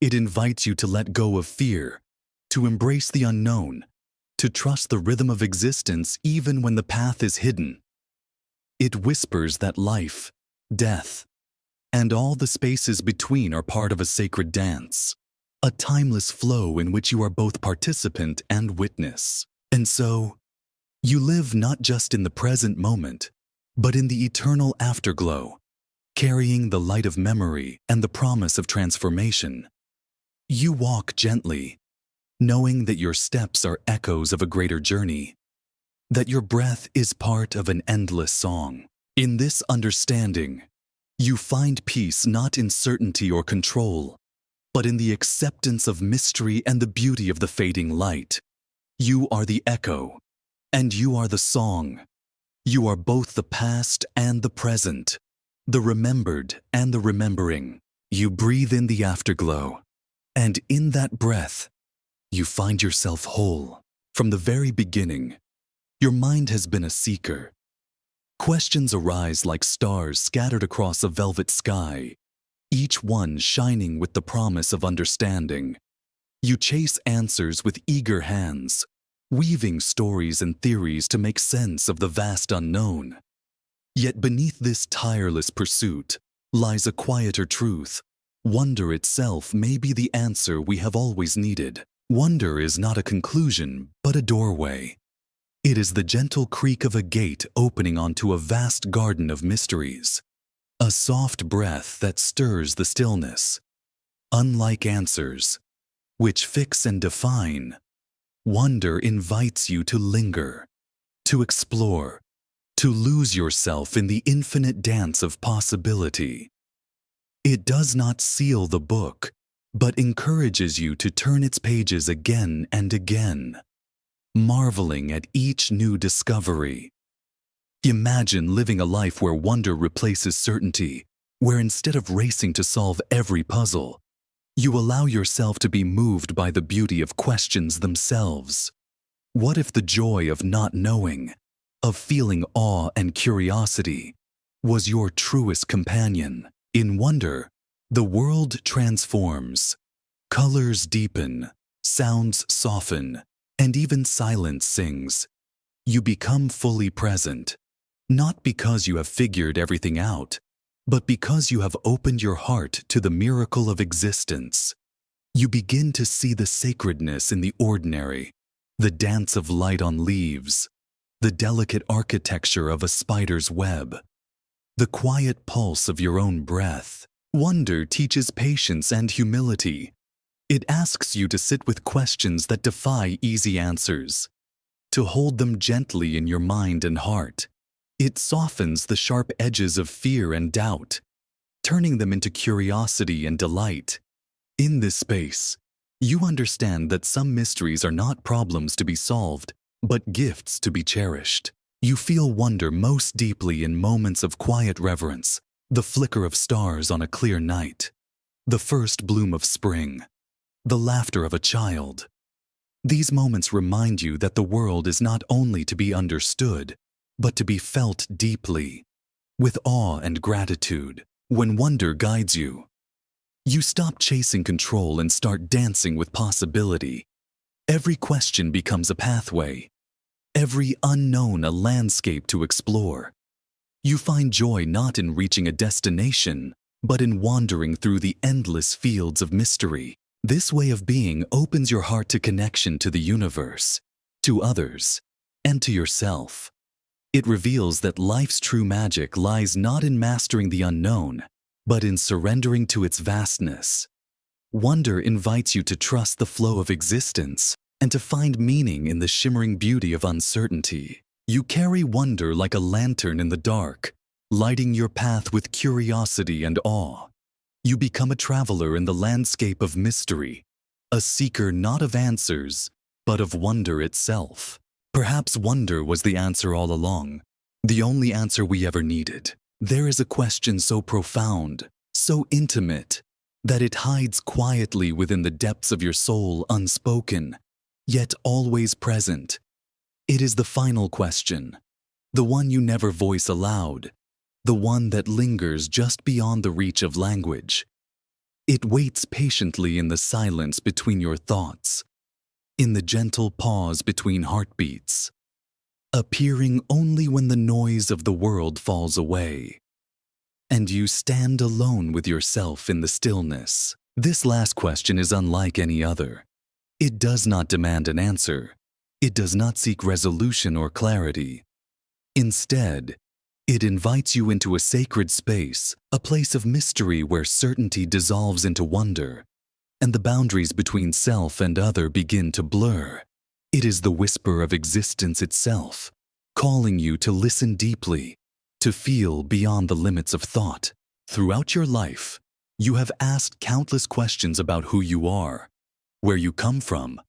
It invites you to let go of fear, to embrace the unknown, to trust the rhythm of existence even when the path is hidden. It whispers that life, death, and all the spaces between are part of a sacred dance, a timeless flow in which you are both participant and witness. And so, you live not just in the present moment, but in the eternal afterglow, carrying the light of memory and the promise of transformation. You walk gently, knowing that your steps are echoes of a greater journey, that your breath is part of an endless song. In this understanding, you find peace not in certainty or control, but in the acceptance of mystery and the beauty of the fading light. You are the echo, and you are the song. You are both the past and the present, the remembered and the remembering. You breathe in the afterglow, and in that breath, you find yourself whole. From the very beginning, your mind has been a seeker, Questions arise like stars scattered across a velvet sky, each one shining with the promise of understanding. You chase answers with eager hands, weaving stories and theories to make sense of the vast unknown. Yet beneath this tireless pursuit lies a quieter truth. Wonder itself may be the answer we have always needed. Wonder is not a conclusion, but a doorway. It is the gentle creak of a gate opening onto a vast garden of mysteries. A soft breath that stirs the stillness. Unlike answers, which fix and define, wonder invites you to linger, to explore, to lose yourself in the infinite dance of possibility. It does not seal the book, but encourages you to turn its pages again and again, marveling at each new discovery. Imagine living a life where wonder replaces certainty, where instead of racing to solve every puzzle, you allow yourself to be moved by the beauty of questions themselves. What if the joy of not knowing, of feeling awe and curiosity, was your truest companion? In wonder, the world transforms. Colors deepen, sounds soften, and even silence sings. You become fully present, not because you have figured everything out, but because you have opened your heart to the miracle of existence. You begin to see the sacredness in the ordinary, the dance of light on leaves, the delicate architecture of a spider's web, the quiet pulse of your own breath. Wonder teaches patience and humility. It asks you to sit with questions that defy easy answers, to hold them gently in your mind and heart. It softens the sharp edges of fear and doubt, turning them into curiosity and delight. In this space, you understand that some mysteries are not problems to be solved, but gifts to be cherished. You feel wonder most deeply in moments of quiet reverence, the flicker of stars on a clear night, the first bloom of spring, the laughter of a child. These moments remind you that the world is not only to be understood, but to be felt deeply, with awe and gratitude. When wonder guides you, you stop chasing control and start dancing with possibility. Every question becomes a pathway, every unknown a landscape to explore. You find joy not in reaching a destination, but in wandering through the endless fields of mystery. This way of being opens your heart to connection to the universe, to others, and to yourself. It reveals that life's true magic lies not in mastering the unknown, but in surrendering to its vastness. Wonder invites you to trust the flow of existence and to find meaning in the shimmering beauty of uncertainty. You carry wonder like a lantern in the dark, lighting your path with curiosity and awe. You become a traveler in the landscape of mystery, a seeker not of answers, but of wonder itself. Perhaps wonder was the answer all along, the only answer we ever needed. There is a question so profound, so intimate, that it hides quietly within the depths of your soul, unspoken, yet always present. It is the final question, the one you never voice aloud, the one that lingers just beyond the reach of language. It waits patiently in the silence between your thoughts, in the gentle pause between heartbeats, appearing only when the noise of the world falls away, and you stand alone with yourself in the stillness. This last question is unlike any other. It does not demand an answer. It does not seek resolution or clarity. Instead, it invites you into a sacred space, a place of mystery where certainty dissolves into wonder, and the boundaries between self and other begin to blur. It is the whisper of existence itself, calling you to listen deeply, to feel beyond the limits of thought. Throughout your life, you have asked countless questions about who you are, where you come from,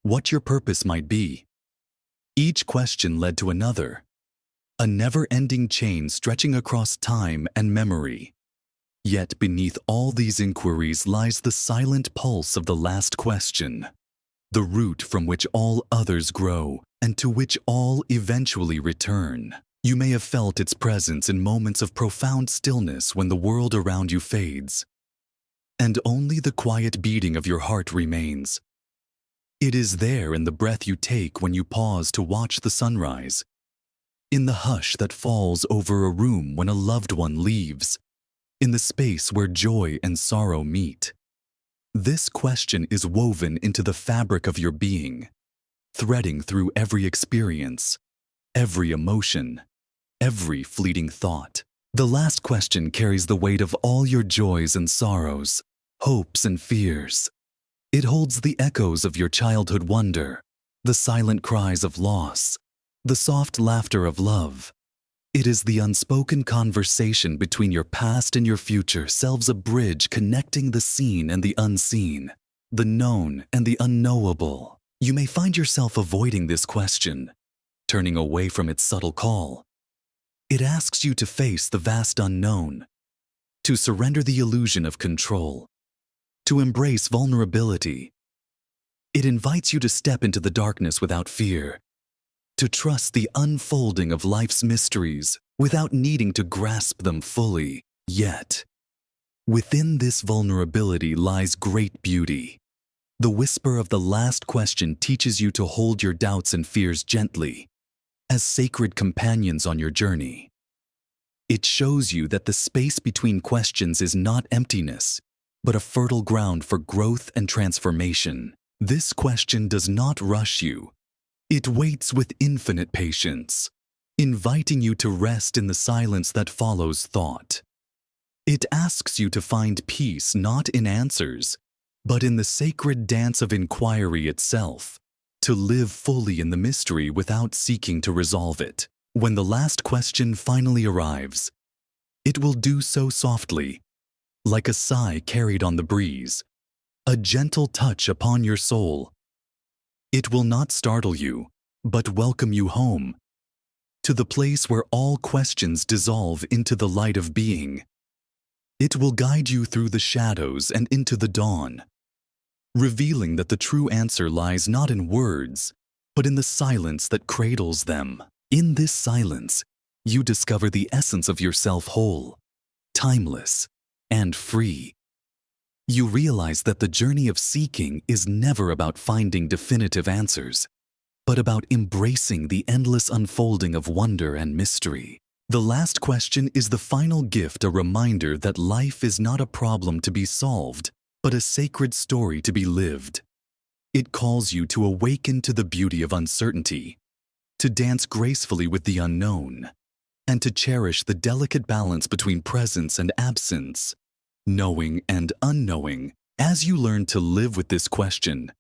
what your purpose might be. Each question led to another, a never-ending chain stretching across time and memory. Yet beneath all these inquiries lies the silent pulse of the last question, the root from which all others grow and to which all eventually return. You may have felt its presence in moments of profound stillness when the world around you fades, and only the quiet beating of your heart remains. It is there in the breath you take when you pause to watch the sunrise, in the hush that falls over a room when a loved one leaves, in the space where joy and sorrow meet. This question is woven into the fabric of your being, threading through every experience, every emotion, every fleeting thought. The last question carries the weight of all your joys and sorrows, hopes and fears. It holds the echoes of your childhood wonder, the silent cries of loss, the soft laughter of love. It is the unspoken conversation between your past and your future selves, a bridge connecting the seen and the unseen, the known and the unknowable. You may find yourself avoiding this question, turning away from its subtle call. It asks you to face the vast unknown, to surrender the illusion of control, to embrace vulnerability. It invites you to step into the darkness without fear, to trust the unfolding of life's mysteries without needing to grasp them fully. Yet, within this vulnerability lies great beauty. The whisper of the last question teaches you to hold your doubts and fears gently, as sacred companions on your journey. It shows you that the space between questions is not emptiness, but a fertile ground for growth and transformation. This question does not rush you. It waits with infinite patience, inviting you to rest in the silence that follows thought. It asks you to find peace not in answers, but in the sacred dance of inquiry itself, to live fully in the mystery without seeking to resolve it. When the last question finally arrives, it will do so softly, like a sigh carried on the breeze, a gentle touch upon your soul. It will not startle you, but welcome you home, to the place where all questions dissolve into the light of being. It will guide you through the shadows and into the dawn, revealing that the true answer lies not in words, but in the silence that cradles them. In this silence, you discover the essence of yourself whole, timeless, and free. You realize that the journey of seeking is never about finding definitive answers, but about embracing the endless unfolding of wonder and mystery. The last question is the final gift, a reminder that life is not a problem to be solved, but a sacred story to be lived. It calls you to awaken to the beauty of uncertainty, to dance gracefully with the unknown, and to cherish the delicate balance between presence and absence, knowing and unknowing. As you learn to live with this question,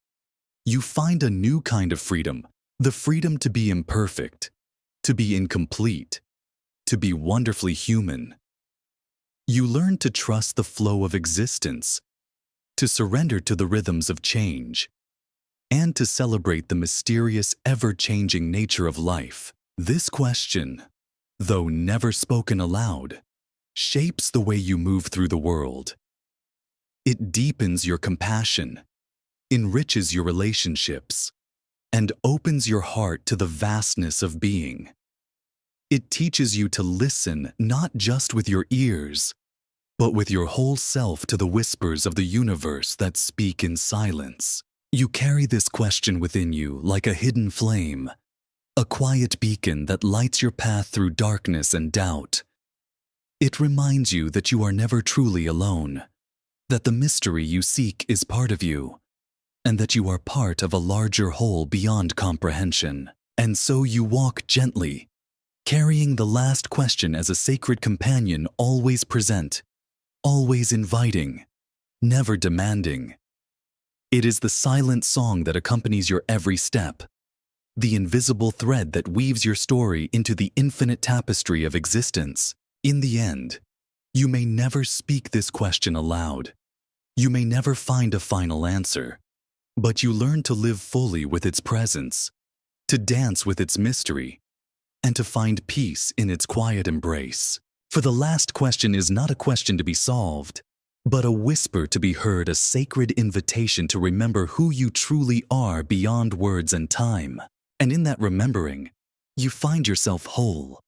you find a new kind of freedom, the freedom to be imperfect, to be incomplete, to be wonderfully human. You learn to trust the flow of existence, to surrender to the rhythms of change, and to celebrate the mysterious, ever-changing nature of life. This question, though never spoken aloud, shapes the way you move through the world. It deepens your compassion, enriches your relationships, and opens your heart to the vastness of being. It teaches you to listen not just with your ears, but with your whole self to the whispers of the universe that speak in silence. You carry this question within you like a hidden flame, a quiet beacon that lights your path through darkness and doubt. It reminds you that you are never truly alone, that the mystery you seek is part of you, and that you are part of a larger whole beyond comprehension. And so you walk gently, carrying the last question as a sacred companion, always present, always inviting, never demanding. It is the silent song that accompanies your every step, the invisible thread that weaves your story into the infinite tapestry of existence. In the end, you may never speak this question aloud. You may never find a final answer, but you learn to live fully with its presence, to dance with its mystery, and to find peace in its quiet embrace. For the last question is not a question to be solved, but a whisper to be heard, a sacred invitation to remember who you truly are beyond words and time. And in that remembering, you find yourself whole,